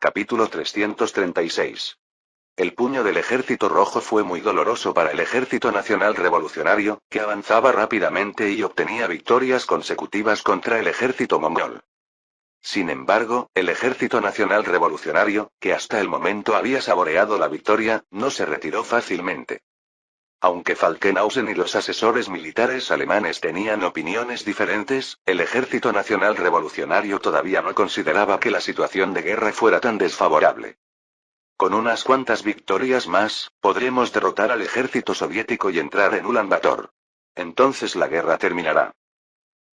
Capítulo 336. El puño del Ejército Rojo fue muy doloroso para el Ejército Nacional Revolucionario, que avanzaba rápidamente y obtenía victorias consecutivas contra el ejército mongol. Sin embargo, el Ejército Nacional Revolucionario, que hasta el momento había saboreado la victoria, no se retiró fácilmente. Aunque Falkenhausen y los asesores militares alemanes tenían opiniones diferentes, el Ejército Nacional Revolucionario todavía no consideraba que la situación de guerra fuera tan desfavorable. Con unas cuantas victorias más, podremos derrotar al ejército soviético y entrar en Ulan Bator. Entonces la guerra terminará.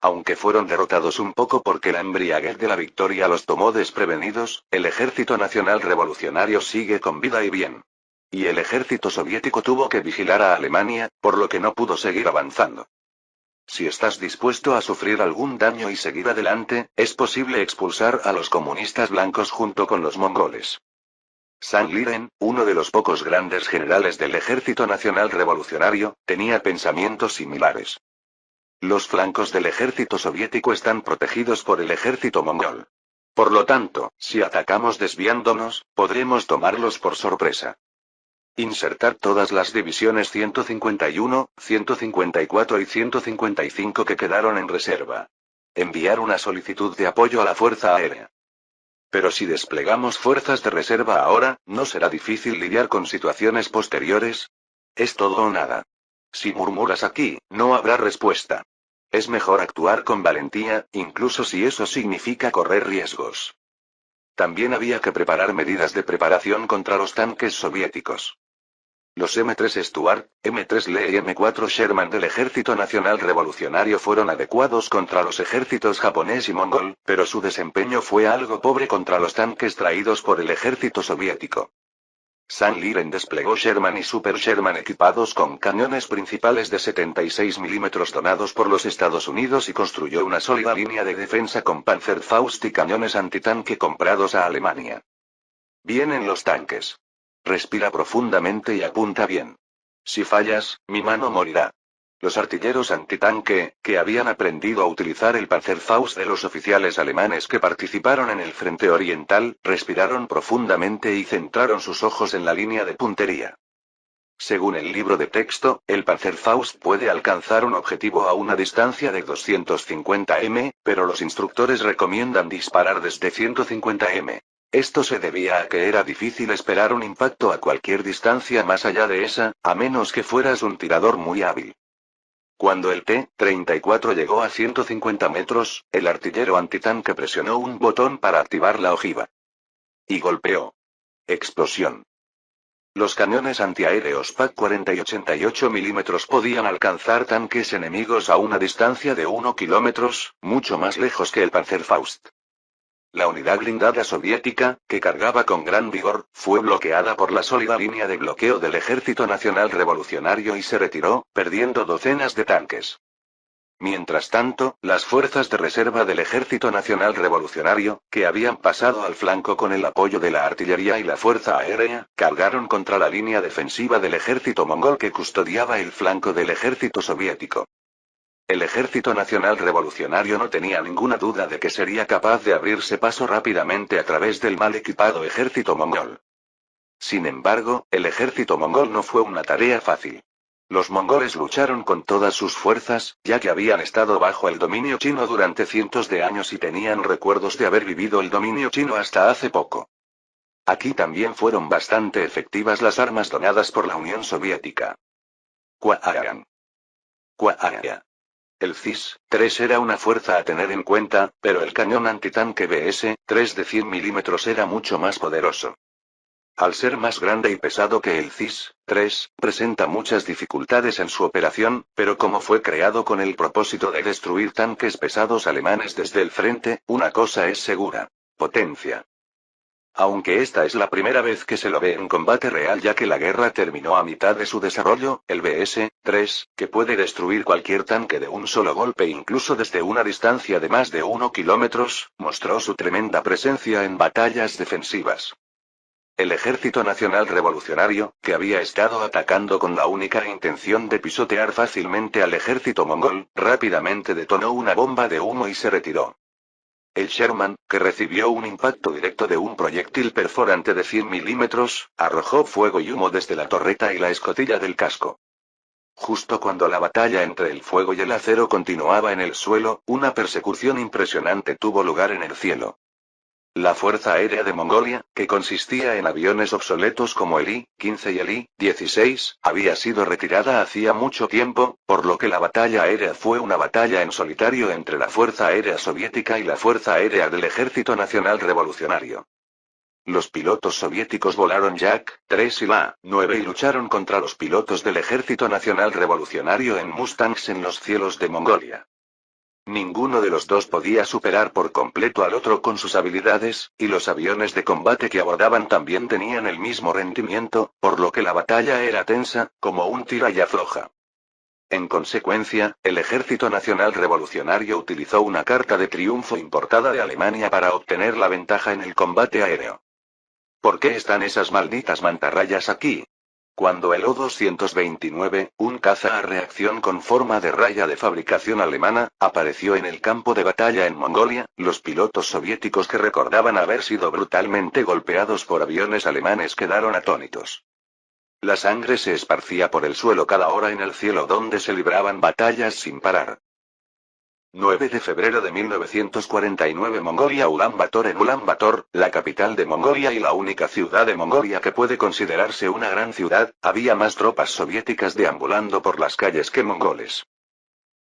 Aunque fueron derrotados un poco porque la embriaguez de la victoria los tomó desprevenidos, el Ejército Nacional Revolucionario sigue con vida y bien. Y el ejército soviético tuvo que vigilar a Alemania, por lo que no pudo seguir avanzando. Si estás dispuesto a sufrir algún daño y seguir adelante, es posible expulsar a los comunistas blancos junto con los mongoles. San Liren, uno de los pocos grandes generales del Ejército Nacional Revolucionario, tenía pensamientos similares. Los flancos del ejército soviético están protegidos por el ejército mongol. Por lo tanto, si atacamos desviándonos, podremos tomarlos por sorpresa. Insertar todas las divisiones 151, 154 y 155 que quedaron en reserva. Enviar una solicitud de apoyo a la Fuerza Aérea. Pero si desplegamos fuerzas de reserva ahora, ¿no será difícil lidiar con situaciones posteriores? Es todo o nada. Si murmuras aquí, no habrá respuesta. Es mejor actuar con valentía, incluso si eso significa correr riesgos. También había que preparar medidas de preparación contra los tanques soviéticos. Los M3 Stuart, M3 Lee y M4 Sherman del Ejército Nacional Revolucionario fueron adecuados contra los ejércitos japonés y mongol, pero su desempeño fue algo pobre contra los tanques traídos por el ejército soviético. San Liren desplegó Sherman y Super Sherman equipados con cañones principales de 76 mm donados por los Estados Unidos y construyó una sólida línea de defensa con Panzerfaust y cañones antitanque comprados a Alemania. Vienen los tanques. Respira profundamente y apunta bien. Si fallas, mi mano morirá. Los artilleros antitanque, que habían aprendido a utilizar el Panzerfaust de los oficiales alemanes que participaron en el frente oriental, respiraron profundamente y centraron sus ojos en la línea de puntería. Según el libro de texto, el Panzerfaust puede alcanzar un objetivo a una distancia de 250 m, pero los instructores recomiendan disparar desde 150 m. Esto se debía a que era difícil esperar un impacto a cualquier distancia más allá de esa, a menos que fueras un tirador muy hábil. Cuando el T-34 llegó a 150 metros, el artillero antitanque presionó un botón para activar la ojiva. Y golpeó. Explosión. Los cañones antiaéreos PAC-40 y 88 mm podían alcanzar tanques enemigos a una distancia de 1 km, mucho más lejos que el Panzerfaust. La unidad blindada soviética, que cargaba con gran vigor, fue bloqueada por la sólida línea de bloqueo del Ejército Nacional Revolucionario y se retiró, perdiendo docenas de tanques. Mientras tanto, las fuerzas de reserva del Ejército Nacional Revolucionario, que habían pasado al flanco con el apoyo de la artillería y la fuerza aérea, cargaron contra la línea defensiva del ejército mongol que custodiaba el flanco del ejército soviético. El Ejército Nacional Revolucionario no tenía ninguna duda de que sería capaz de abrirse paso rápidamente a través del mal equipado ejército mongol. Sin embargo, el ejército mongol no fue una tarea fácil. Los mongoles lucharon con todas sus fuerzas, ya que habían estado bajo el dominio chino durante cientos de años y tenían recuerdos de haber vivido el dominio chino hasta hace poco. Aquí también fueron bastante efectivas las armas donadas por la Unión Soviética. Kwa'aran. El CIS-3 era una fuerza a tener en cuenta, pero el cañón antitanque BS-3 de 100 mm era mucho más poderoso. Al ser más grande y pesado que el CIS-3, presenta muchas dificultades en su operación, pero como fue creado con el propósito de destruir tanques pesados alemanes desde el frente, una cosa es segura: potencia. Aunque esta es la primera vez que se lo ve en combate real ya que la guerra terminó a mitad de su desarrollo, el BS-3, que puede destruir cualquier tanque de un solo golpe incluso desde una distancia de más de 1 km, mostró su tremenda presencia en batallas defensivas. El Ejército Nacional Revolucionario, que había estado atacando con la única intención de pisotear fácilmente al ejército mongol, rápidamente detonó una bomba de humo y se retiró. El Sherman, que recibió un impacto directo de un proyectil perforante de 100 milímetros, arrojó fuego y humo desde la torreta y la escotilla del casco. Justo cuando la batalla entre el fuego y el acero continuaba en el suelo, una persecución impresionante tuvo lugar en el cielo. La Fuerza Aérea de Mongolia, que consistía en aviones obsoletos como el I-15 y el I-16, había sido retirada hacía mucho tiempo, por lo que la batalla aérea fue una batalla en solitario entre la Fuerza Aérea Soviética y la Fuerza Aérea del Ejército Nacional Revolucionario. Los pilotos soviéticos volaron Yak-3 y La-9 y lucharon contra los pilotos del Ejército Nacional Revolucionario en Mustangs en los cielos de Mongolia. Ninguno de los dos podía superar por completo al otro con sus habilidades, y los aviones de combate que abordaban también tenían el mismo rendimiento, por lo que la batalla era tensa, como un tira y afloja. En consecuencia, el Ejército Nacional Revolucionario utilizó una carta de triunfo importada de Alemania para obtener la ventaja en el combate aéreo. ¿Por qué están esas malditas mantarrayas aquí? Cuando el O-229, un caza a reacción con forma de raya de fabricación alemana, apareció en el campo de batalla en Mongolia, los pilotos soviéticos que recordaban haber sido brutalmente golpeados por aviones alemanes quedaron atónitos. La sangre se esparcía por el suelo cada hora en el cielo donde se libraban batallas sin parar. 9 de febrero de 1949 Mongolia Ulan Bator. En Ulan Bator, la capital de Mongolia y la única ciudad de Mongolia que puede considerarse una gran ciudad, había más tropas soviéticas deambulando por las calles que mongoles.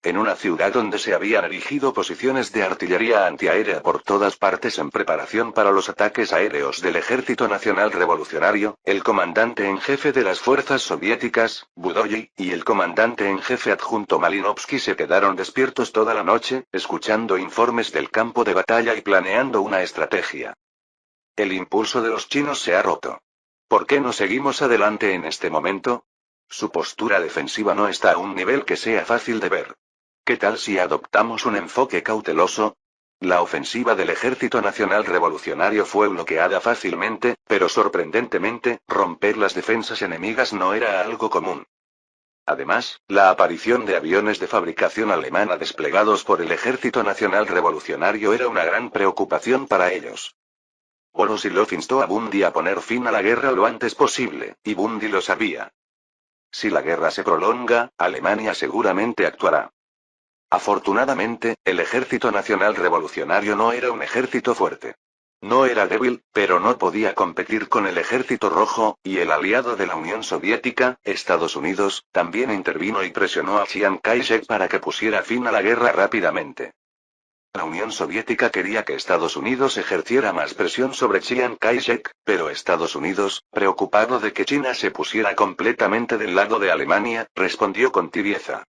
En una ciudad donde se habían erigido posiciones de artillería antiaérea por todas partes en preparación para los ataques aéreos del Ejército Nacional Revolucionario, el comandante en jefe de las fuerzas soviéticas, Budoyi, y el comandante en jefe adjunto Malinovsky se quedaron despiertos toda la noche, escuchando informes del campo de batalla y planeando una estrategia. El impulso de los chinos se ha roto. ¿Por qué no seguimos adelante en este momento? Su postura defensiva no está a un nivel que sea fácil de ver. ¿Qué tal si adoptamos un enfoque cauteloso? La ofensiva del Ejército Nacional Revolucionario fue bloqueada fácilmente, pero sorprendentemente, romper las defensas enemigas no era algo común. Además, la aparición de aviones de fabricación alemana desplegados por el Ejército Nacional Revolucionario era una gran preocupación para ellos. Voroshilov instó a Bundy a poner fin a la guerra lo antes posible, y Bundy lo sabía. Si la guerra se prolonga, Alemania seguramente actuará. Afortunadamente, el Ejército Nacional Revolucionario no era un ejército fuerte. No era débil, pero no podía competir con el Ejército Rojo, y el aliado de la Unión Soviética, Estados Unidos, también intervino y presionó a Chiang Kai-shek para que pusiera fin a la guerra rápidamente. La Unión Soviética quería que Estados Unidos ejerciera más presión sobre Chiang Kai-shek, pero Estados Unidos, preocupado de que China se pusiera completamente del lado de Alemania, respondió con tibieza.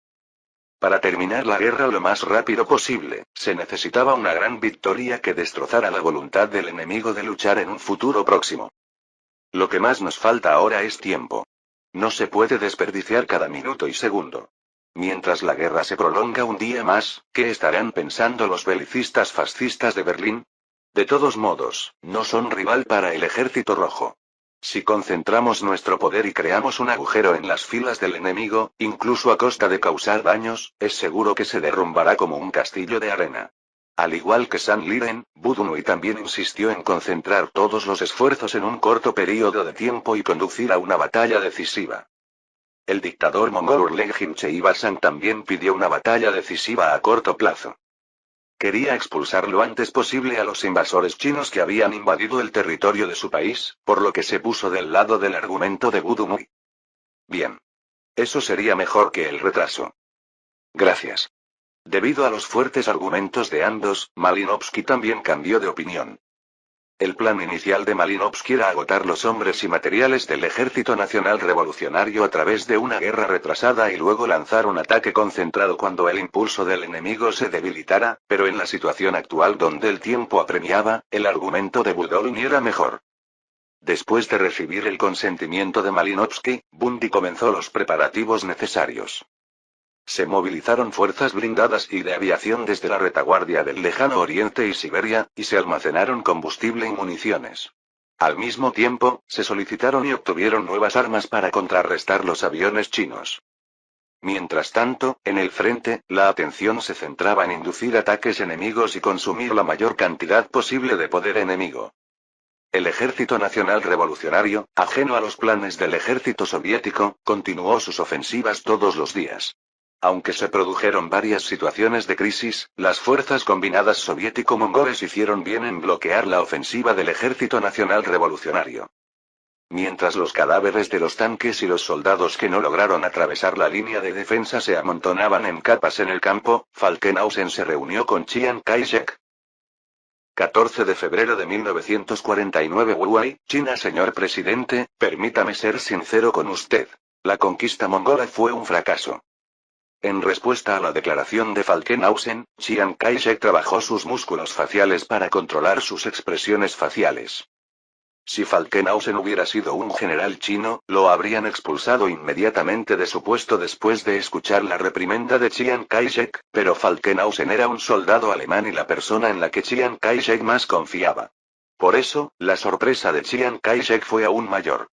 Para terminar la guerra lo más rápido posible, se necesitaba una gran victoria que destrozara la voluntad del enemigo de luchar en un futuro próximo. Lo que más nos falta ahora es tiempo. No se puede desperdiciar cada minuto y segundo. Mientras la guerra se prolonga un día más, ¿qué estarán pensando los belicistas fascistas de Berlín? De todos modos, no son rival para el Ejército Rojo. Si concentramos nuestro poder y creamos un agujero en las filas del enemigo, incluso a costa de causar daños, es seguro que se derrumbará como un castillo de arena. Al igual que San Liren, Budunui también insistió en concentrar todos los esfuerzos en un corto período de tiempo y conducir a una batalla decisiva. El dictador mongol Urlengin Cheibasan también pidió una batalla decisiva a corto plazo. Quería expulsar lo antes posible a los invasores chinos que habían invadido el territorio de su país, por lo que se puso del lado del argumento de Budunui. Bien. Eso sería mejor que el retraso. Gracias. Debido a los fuertes argumentos de ambos, Malinovsky también cambió de opinión. El plan inicial de Malinovsky era agotar los hombres y materiales del Ejército Nacional Revolucionario a través de una guerra retrasada y luego lanzar un ataque concentrado cuando el impulso del enemigo se debilitara, pero en la situación actual donde el tiempo apremiaba, el argumento de Budunui era mejor. Después de recibir el consentimiento de Malinovsky, Bundy comenzó los preparativos necesarios. Se movilizaron fuerzas blindadas y de aviación desde la retaguardia del lejano oriente y Siberia, y se almacenaron combustible y municiones. Al mismo tiempo, se solicitaron y obtuvieron nuevas armas para contrarrestar los aviones chinos. Mientras tanto, en el frente, la atención se centraba en inducir ataques enemigos y consumir la mayor cantidad posible de poder enemigo. El Ejército Nacional Revolucionario, ajeno a los planes del ejército soviético, continuó sus ofensivas todos los días. Aunque se produjeron varias situaciones de crisis, las fuerzas combinadas soviético-mongoles hicieron bien en bloquear la ofensiva del Ejército Nacional Revolucionario. Mientras los cadáveres de los tanques y los soldados que no lograron atravesar la línea de defensa se amontonaban en capas en el campo, Falkenhausen se reunió con Chiang Kai-shek. 14 de febrero de 1949 Wuhan, China. Señor presidente, permítame ser sincero con usted. La conquista mongola fue un fracaso. En respuesta a la declaración de Falkenhausen, Chiang Kai-shek trabajó sus músculos faciales para controlar sus expresiones faciales. Si Falkenhausen hubiera sido un general chino, lo habrían expulsado inmediatamente de su puesto después de escuchar la reprimenda de Chiang Kai-shek, pero Falkenhausen era un soldado alemán y la persona en la que Chiang Kai-shek más confiaba. Por eso, la sorpresa de Chiang Kai-shek fue aún mayor.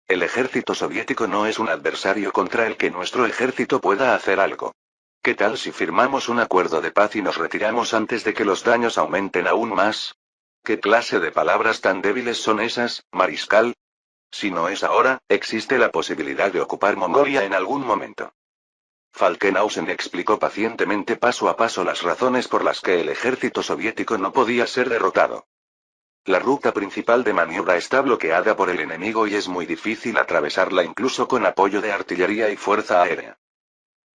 El ejército soviético no es un adversario contra el que nuestro ejército pueda hacer algo. ¿Qué tal si firmamos un acuerdo de paz y nos retiramos antes de que los daños aumenten aún más? ¿Qué clase de palabras tan débiles son esas, mariscal? Si no es ahora, existe la posibilidad de ocupar Mongolia en algún momento. Falkenhausen explicó pacientemente paso a paso las razones por las que el ejército soviético no podía ser derrotado. La ruta principal de maniobra está bloqueada por el enemigo y es muy difícil atravesarla incluso con apoyo de artillería y fuerza aérea.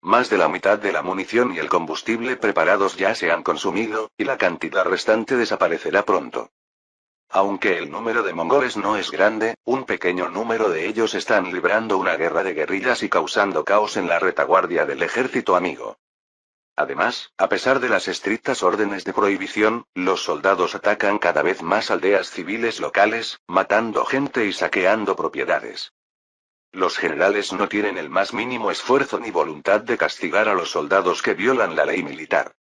Más de la mitad de la munición y el combustible preparados ya se han consumido, y la cantidad restante desaparecerá pronto. Aunque el número de mongoles no es grande, un pequeño número de ellos están librando una guerra de guerrillas y causando caos en la retaguardia del ejército amigo. Además, a pesar de las estrictas órdenes de prohibición, los soldados atacan cada vez más aldeas civiles locales, matando gente y saqueando propiedades. Los generales no tienen el más mínimo esfuerzo ni voluntad de castigar a los soldados que violan la ley militar.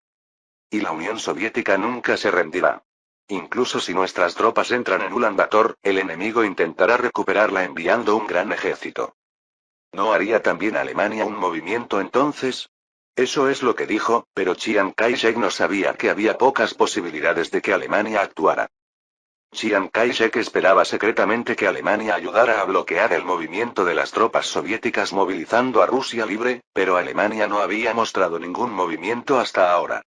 Y la Unión Soviética nunca se rendirá. Incluso si nuestras tropas entran en Ulan Bator, el enemigo intentará recuperarla enviando un gran ejército. ¿No haría también Alemania un movimiento entonces? Eso es lo que dijo, pero Chiang Kai-shek no sabía que había pocas posibilidades de que Alemania actuara. Chiang Kai-shek esperaba secretamente que Alemania ayudara a bloquear el movimiento de las tropas soviéticas movilizando a Rusia libre, pero Alemania no había mostrado ningún movimiento hasta ahora.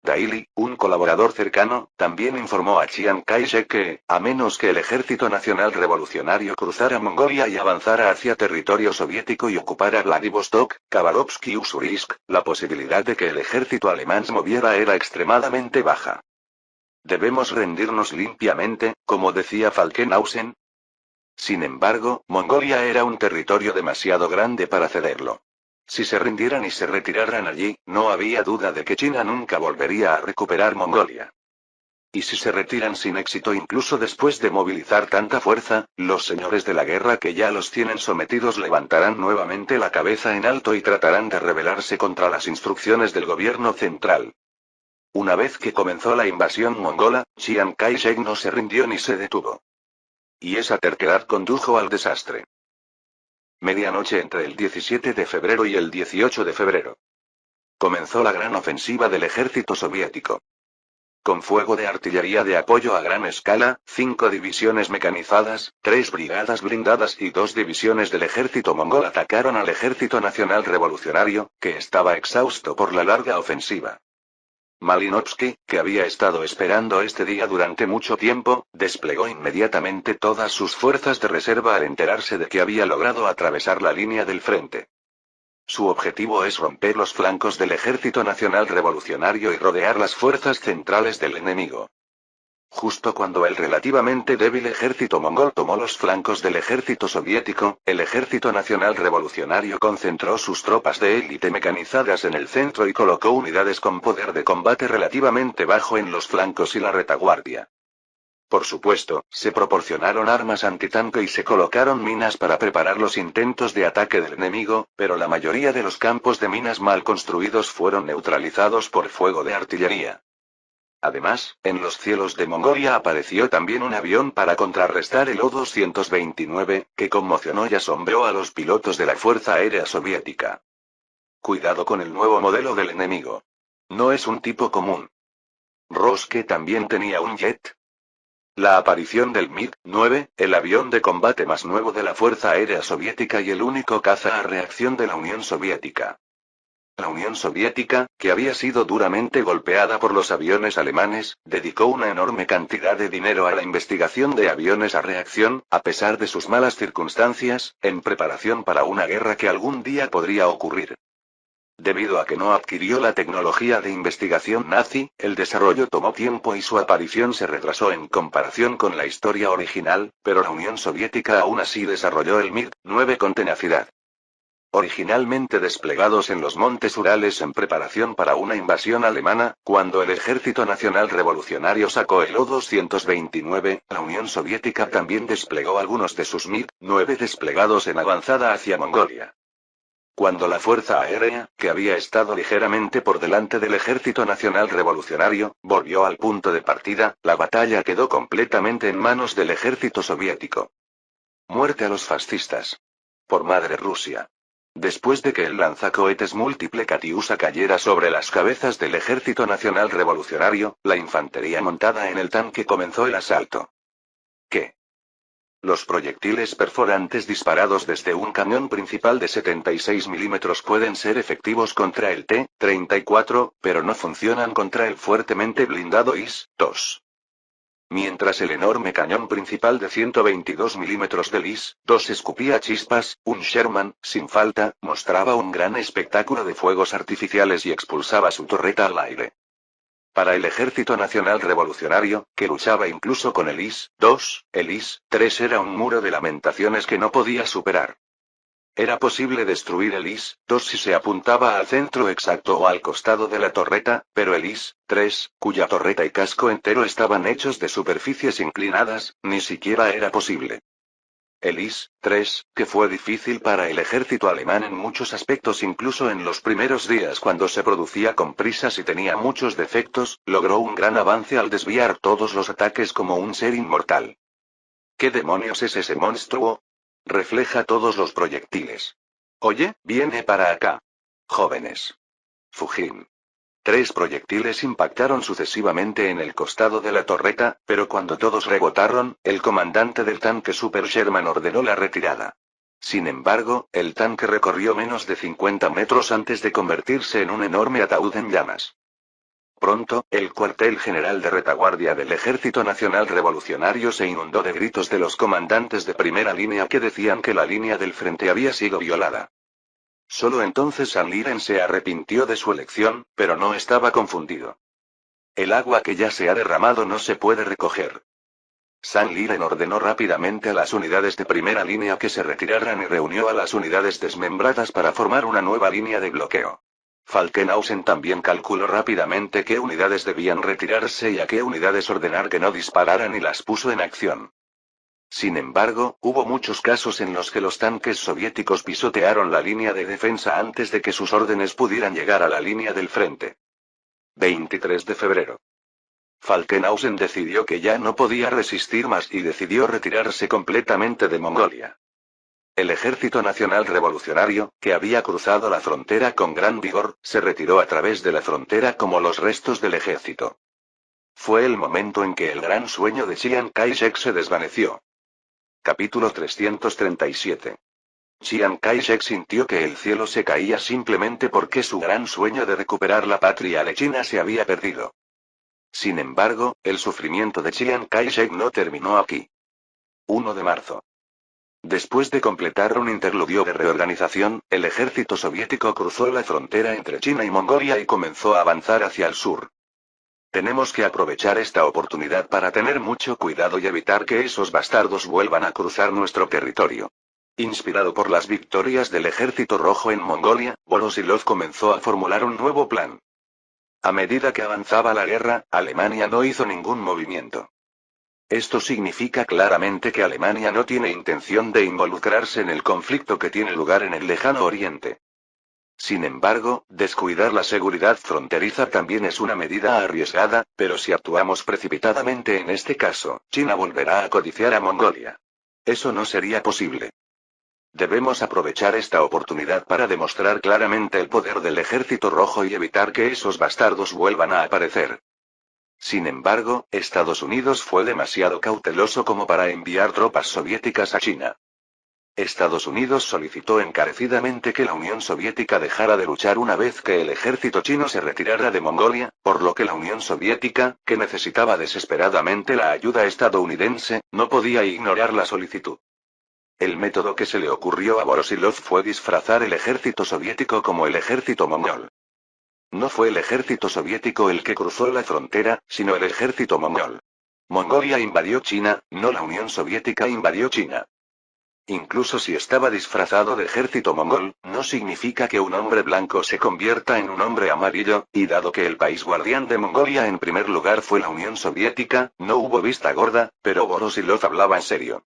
Daily, un colaborador cercano, también informó a Chiang Kai-shek que, a menos que el Ejército Nacional Revolucionario cruzara Mongolia y avanzara hacia territorio soviético y ocupara Vladivostok, Khabarovsk y Ussurisk, la posibilidad de que el ejército alemán se moviera era extremadamente baja. ¿Debemos rendirnos limpiamente, como decía Falkenhausen? Sin embargo, Mongolia era un territorio demasiado grande para cederlo. Si se rindieran y se retiraran allí, no había duda de que China nunca volvería a recuperar Mongolia. Y si se retiran sin éxito incluso después de movilizar tanta fuerza, los señores de la guerra que ya los tienen sometidos levantarán nuevamente la cabeza en alto y tratarán de rebelarse contra las instrucciones del gobierno central. Una vez que comenzó la invasión mongola, Chiang Kai-shek no se rindió ni se detuvo. Y esa terquedad condujo al desastre. Medianoche entre el 17 de febrero y el 18 de febrero. Comenzó la gran ofensiva del ejército soviético. Con fuego de artillería de apoyo a gran escala, 5 divisiones mecanizadas, 3 brigadas blindadas y 2 divisiones del ejército mongol atacaron al Ejército Nacional Revolucionario, que estaba exhausto por la larga ofensiva. Malinovsky, que había estado esperando este día durante mucho tiempo, desplegó inmediatamente todas sus fuerzas de reserva al enterarse de que había logrado atravesar la línea del frente. Su objetivo es romper los flancos del Ejército Nacional Revolucionario y rodear las fuerzas centrales del enemigo. Justo cuando el relativamente débil ejército mongol tomó los flancos del ejército soviético, el Ejército Nacional Revolucionario concentró sus tropas de élite mecanizadas en el centro y colocó unidades con poder de combate relativamente bajo en los flancos y la retaguardia. Por supuesto, se proporcionaron armas antitanque y se colocaron minas para preparar los intentos de ataque del enemigo, pero la mayoría de los campos de minas mal construidos fueron neutralizados por fuego de artillería. Además, en los cielos de Mongolia apareció también un avión para contrarrestar el O-229, que conmocionó y asombró a los pilotos de la Fuerza Aérea Soviética. Cuidado con el nuevo modelo del enemigo. No es un tipo común. ¿Roske también tenía un jet? La aparición del MiG-9, el avión de combate más nuevo de la Fuerza Aérea Soviética y el único caza a reacción de la Unión Soviética. La Unión Soviética, que había sido duramente golpeada por los aviones alemanes, dedicó una enorme cantidad de dinero a la investigación de aviones a reacción, a pesar de sus malas circunstancias, en preparación para una guerra que algún día podría ocurrir. Debido a que no adquirió la tecnología de investigación nazi, el desarrollo tomó tiempo y su aparición se retrasó en comparación con la historia original, pero la Unión Soviética aún así desarrolló el MiG-9 con tenacidad. Originalmente desplegados en los montes Urales en preparación para una invasión alemana, cuando el Ejército Nacional Revolucionario sacó el O-229, la Unión Soviética también desplegó algunos de sus MiG-9 desplegados en avanzada hacia Mongolia. Cuando la Fuerza Aérea, que había estado ligeramente por delante del Ejército Nacional Revolucionario, volvió al punto de partida, la batalla quedó completamente en manos del ejército soviético. Muerte a los fascistas. Por Madre Rusia. Después de que el lanzacohetes múltiple Katyusha cayera sobre las cabezas del Ejército Nacional Revolucionario, la infantería montada en el tanque comenzó el asalto. ¿Qué? Los proyectiles perforantes disparados desde un cañón principal de 76 milímetros pueden ser efectivos contra el T-34, pero no funcionan contra el fuertemente blindado IS-2. Mientras el enorme cañón principal de 122 milímetros del IS-2 escupía chispas, un Sherman, sin falta, mostraba un gran espectáculo de fuegos artificiales y expulsaba su torreta al aire. Para el Ejército Nacional Revolucionario, que luchaba incluso con el IS-2, el IS-3 era un muro de lamentaciones que no podía superar. Era posible destruir el IS-2 si se apuntaba al centro exacto o al costado de la torreta, pero el IS-3, cuya torreta y casco entero estaban hechos de superficies inclinadas, ni siquiera era posible. El IS-3, que fue difícil para el ejército alemán en muchos aspectos incluso en los primeros días cuando se producía con prisas y tenía muchos defectos, logró un gran avance al desviar todos los ataques como un ser inmortal. ¿Qué demonios es ese monstruo? Refleja todos los proyectiles. Oye, viene para acá. Jóvenes. Fujin. 3 proyectiles impactaron sucesivamente en el costado de la torreta, pero cuando todos rebotaron, el comandante del tanque Super Sherman ordenó la retirada. Sin embargo, el tanque recorrió menos de 50 metros antes de convertirse en un enorme ataúd en llamas. Pronto, el cuartel general de retaguardia del Ejército Nacional Revolucionario se inundó de gritos de los comandantes de primera línea que decían que la línea del frente había sido violada. Solo entonces San Liren se arrepintió de su elección, pero no estaba confundido. El agua que ya se ha derramado no se puede recoger. San Liren ordenó rápidamente a las unidades de primera línea que se retiraran y reunió a las unidades desmembradas para formar una nueva línea de bloqueo. Falkenhausen también calculó rápidamente qué unidades debían retirarse y a qué unidades ordenar que no dispararan y las puso en acción. Sin embargo, hubo muchos casos en los que los tanques soviéticos pisotearon la línea de defensa antes de que sus órdenes pudieran llegar a la línea del frente. 23 de febrero. Falkenhausen decidió que ya no podía resistir más y decidió retirarse completamente de Mongolia. El Ejército Nacional Revolucionario, que había cruzado la frontera con gran vigor, se retiró a través de la frontera como los restos del ejército. Fue el momento en que el gran sueño de Chiang Kai-shek se desvaneció. Capítulo 337. Chiang Kai-shek sintió que el cielo se caía simplemente porque su gran sueño de recuperar la patria de China se había perdido. Sin embargo, el sufrimiento de Chiang Kai-shek no terminó aquí. 1 de marzo. Después de completar un interludio de reorganización, el ejército soviético cruzó la frontera entre China y Mongolia y comenzó a avanzar hacia el sur. Tenemos que aprovechar esta oportunidad para tener mucho cuidado y evitar que esos bastardos vuelvan a cruzar nuestro territorio. Inspirado por las victorias del Ejército Rojo en Mongolia, Voroshilov comenzó a formular un nuevo plan. A medida que avanzaba la guerra, Alemania no hizo ningún movimiento. Esto significa claramente que Alemania no tiene intención de involucrarse en el conflicto que tiene lugar en el lejano oriente. Sin embargo, descuidar la seguridad fronteriza también es una medida arriesgada, pero si actuamos precipitadamente en este caso, China volverá a codiciar a Mongolia. Eso no sería posible. Debemos aprovechar esta oportunidad para demostrar claramente el poder del Ejército Rojo y evitar que esos bastardos vuelvan a aparecer. Sin embargo, Estados Unidos fue demasiado cauteloso como para enviar tropas soviéticas a China. Estados Unidos solicitó encarecidamente que la Unión Soviética dejara de luchar una vez que el ejército chino se retirara de Mongolia, por lo que la Unión Soviética, que necesitaba desesperadamente la ayuda estadounidense, no podía ignorar la solicitud. El método que se le ocurrió a Voroshilov fue disfrazar el ejército soviético como el ejército mongol. No fue el ejército soviético el que cruzó la frontera, sino el ejército mongol. Mongolia invadió China, no la Unión Soviética invadió China. Incluso si estaba disfrazado de ejército mongol, no significa que un hombre blanco se convierta en un hombre amarillo, y dado que el país guardián de Mongolia en primer lugar fue la Unión Soviética, no hubo vista gorda, pero Voroshilov hablaba en serio.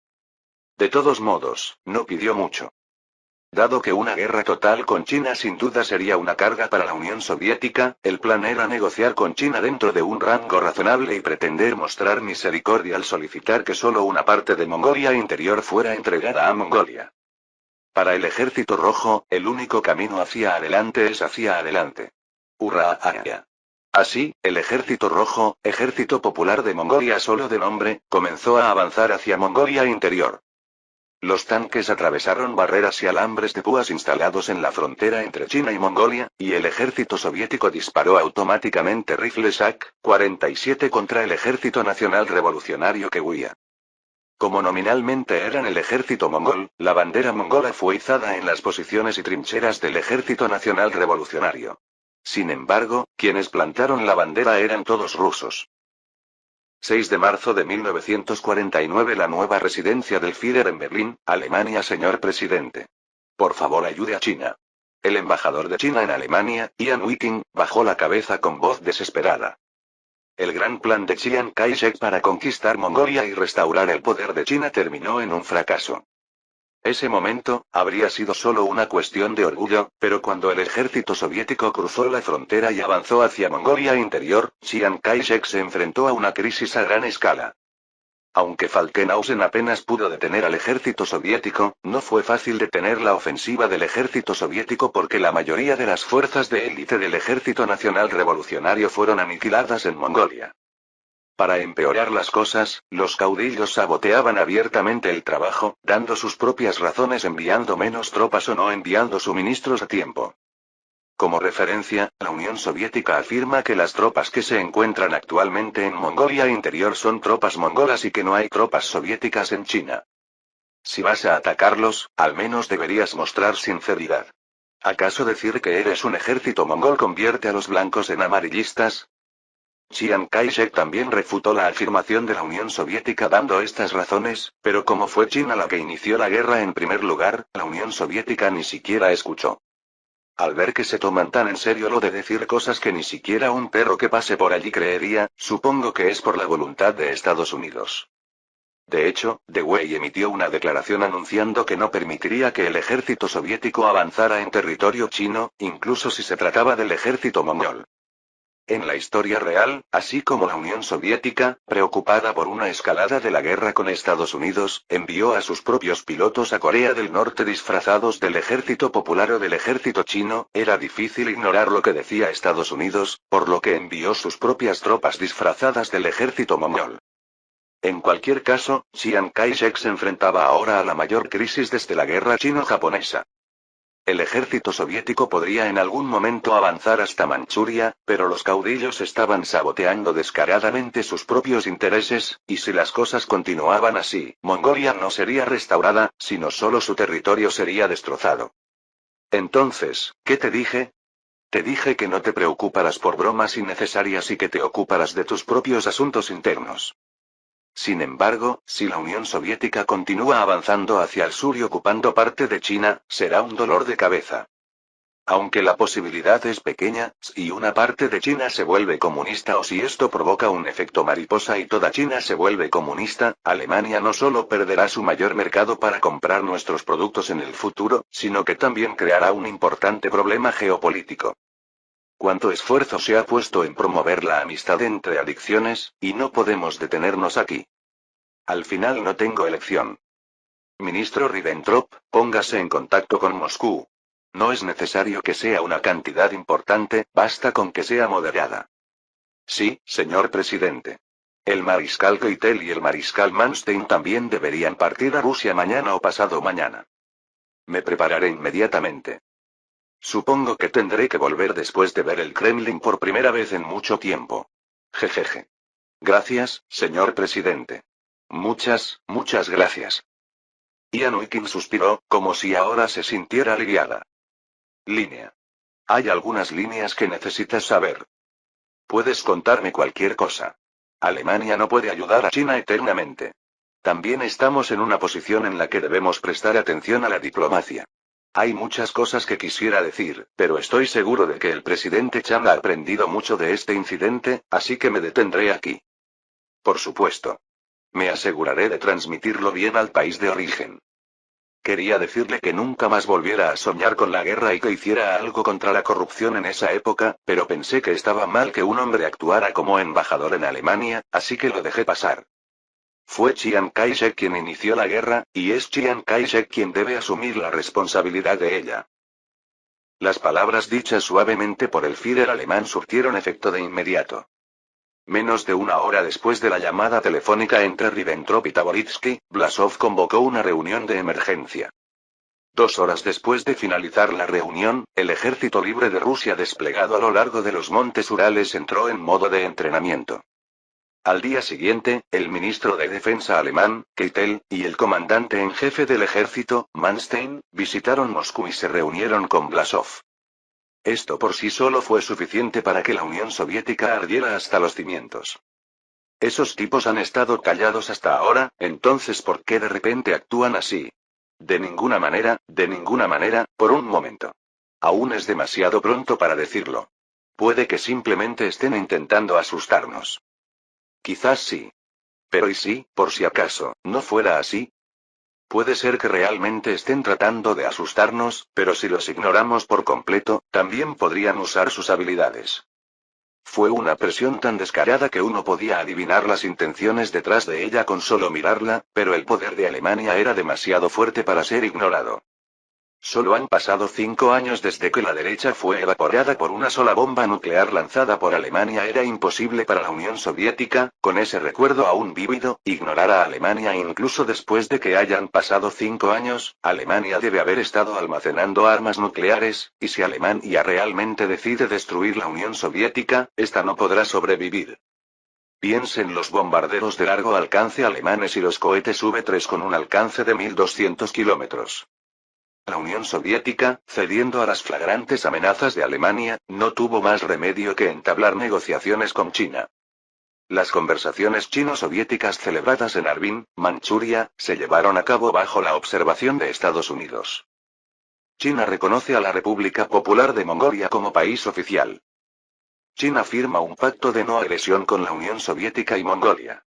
De todos modos, no pidió mucho. Dado que una guerra total con China sin duda sería una carga para la Unión Soviética, el plan era negociar con China dentro de un rango razonable y pretender mostrar misericordia al solicitar que solo una parte de Mongolia Interior fuera entregada a Mongolia. Para el Ejército Rojo, el único camino hacia adelante es hacia adelante. ¡Hurra! Así, el Ejército Rojo, Ejército Popular de Mongolia solo de nombre, comenzó a avanzar hacia Mongolia Interior. Los tanques atravesaron barreras y alambres de púas instalados en la frontera entre China y Mongolia, y el ejército soviético disparó automáticamente rifles AK-47 contra el Ejército Nacional Revolucionario que huía. Como nominalmente eran el ejército mongol, la bandera mongola fue izada en las posiciones y trincheras del Ejército Nacional Revolucionario. Sin embargo, quienes plantaron la bandera eran todos rusos. 6 de marzo de 1949 La nueva residencia del Führer en Berlín, Alemania. Señor presidente. Por favor ayude a China. El embajador de China en Alemania, Ian Whiting, bajó la cabeza con voz desesperada. El gran plan de Chiang Kai-shek para conquistar Mongolia y restaurar el poder de China terminó en un fracaso. Ese momento, habría sido solo una cuestión de orgullo, pero cuando el ejército soviético cruzó la frontera y avanzó hacia Mongolia Interior, Chiang Kai-shek se enfrentó a una crisis a gran escala. Aunque Falkenhausen apenas pudo detener al ejército soviético, no fue fácil detener la ofensiva del ejército soviético porque la mayoría de las fuerzas de élite del Ejército Nacional Revolucionario fueron aniquiladas en Mongolia. Para empeorar las cosas, los caudillos saboteaban abiertamente el trabajo, dando sus propias razones enviando menos tropas o no enviando suministros a tiempo. Como referencia, la Unión Soviética afirma que las tropas que se encuentran actualmente en Mongolia Interior son tropas mongolas y que no hay tropas soviéticas en China. Si vas a atacarlos, al menos deberías mostrar sinceridad. ¿Acaso decir que eres un ejército mongol convierte a los blancos en amarillistas? Chiang Kai-shek también refutó la afirmación de la Unión Soviética dando estas razones, pero como fue China la que inició la guerra en primer lugar, la Unión Soviética ni siquiera escuchó. Al ver que se toman tan en serio lo de decir cosas que ni siquiera un perro que pase por allí creería, supongo que es por la voluntad de Estados Unidos. De hecho, Dewey emitió una declaración anunciando que no permitiría que el ejército soviético avanzara en territorio chino, incluso si se trataba del ejército mongol. En la historia real, así como la Unión Soviética, preocupada por una escalada de la guerra con Estados Unidos, envió a sus propios pilotos a Corea del Norte disfrazados del ejército popular o del ejército chino, era difícil ignorar lo que decía Estados Unidos, por lo que envió sus propias tropas disfrazadas del ejército mongol. En cualquier caso, Chiang Kai-shek se enfrentaba ahora a la mayor crisis desde la guerra chino-japonesa. El ejército soviético podría en algún momento avanzar hasta Manchuria, pero los caudillos estaban saboteando descaradamente sus propios intereses, y si las cosas continuaban así, Mongolia no sería restaurada, sino solo su territorio sería destrozado. Entonces, ¿qué te dije? Te dije que no te preocuparas por bromas innecesarias y que te ocuparas de tus propios asuntos internos. Sin embargo, si la Unión Soviética continúa avanzando hacia el sur y ocupando parte de China, será un dolor de cabeza. Aunque la posibilidad es pequeña, si una parte de China se vuelve comunista o si esto provoca un efecto mariposa y toda China se vuelve comunista, Alemania no solo perderá su mayor mercado para comprar nuestros productos en el futuro, sino que también creará un importante problema geopolítico. Cuánto esfuerzo se ha puesto en promover la amistad entre adicciones, y no podemos detenernos aquí. Al final no tengo elección. Ministro Ribbentrop, póngase en contacto con Moscú. No es necesario que sea una cantidad importante, basta con que sea moderada. Sí, señor presidente. El mariscal Keitel y el mariscal Manstein también deberían partir a Rusia mañana o pasado mañana. Me prepararé inmediatamente. Supongo que tendré que volver después de ver el Kremlin por primera vez en mucho tiempo. Jejeje. Gracias, señor presidente. Muchas gracias. Ian Wikin suspiró, como si ahora se sintiera aliviada. Línea. Hay algunas líneas que necesitas saber. Puedes contarme cualquier cosa. Alemania no puede ayudar a China eternamente. También estamos en una posición en la que debemos prestar atención a la diplomacia. Hay muchas cosas que quisiera decir, pero estoy seguro de que el presidente Chang ha aprendido mucho de este incidente, así que me detendré aquí. Por supuesto. Me aseguraré de transmitirlo bien al país de origen. Quería decirle que nunca más volviera a soñar con la guerra y que hiciera algo contra la corrupción en esa época, pero pensé que estaba mal que un hombre actuara como embajador en Alemania, así que lo dejé pasar. Fue Chiang Kai-shek quien inició la guerra, y es Chiang Kai-shek quien debe asumir la responsabilidad de ella. Las palabras dichas suavemente por el Führer alemán surtieron efecto de inmediato. Menos de una hora después de la llamada telefónica entre Ribbentrop y Taboritsky, Blasov convocó una reunión de emergencia. 2 horas después de finalizar la reunión, el ejército libre de Rusia desplegado a lo largo de los montes Urales entró en modo de entrenamiento. Al día siguiente, el ministro de Defensa alemán, Keitel, y el comandante en jefe del ejército, Manstein, visitaron Moscú y se reunieron con Blasov. Esto por sí solo fue suficiente para que la Unión Soviética ardiera hasta los cimientos. Esos tipos han estado callados hasta ahora, entonces ¿por qué de repente actúan así? De ninguna manera, por un momento. Aún es demasiado pronto para decirlo. Puede que simplemente estén intentando asustarnos. Quizás sí. Pero ¿y si, por si acaso, no fuera así? Puede ser que realmente estén tratando de asustarnos, pero si los ignoramos por completo, también podrían usar sus habilidades. Fue una presión tan descarada que uno podía adivinar las intenciones detrás de ella con solo mirarla, pero el poder de Alemania era demasiado fuerte para ser ignorado. Solo han pasado 5 años desde que la derecha fue evaporada por una sola bomba nuclear lanzada por Alemania. Era imposible para la Unión Soviética, con ese recuerdo aún vívido, ignorar a Alemania incluso después de que hayan pasado 5 años. Alemania debe haber estado almacenando armas nucleares, y si Alemania realmente decide destruir la Unión Soviética, esta no podrá sobrevivir. Piensen los bombarderos de largo alcance alemanes y los cohetes V-3 con un alcance de 1200 kilómetros. La Unión Soviética, cediendo a las flagrantes amenazas de Alemania, no tuvo más remedio que entablar negociaciones con China. Las conversaciones chino-soviéticas celebradas en Harbin, Manchuria, se llevaron a cabo bajo la observación de Estados Unidos. China reconoce a la República Popular de Mongolia como país oficial. China firma un pacto de no agresión con la Unión Soviética y Mongolia.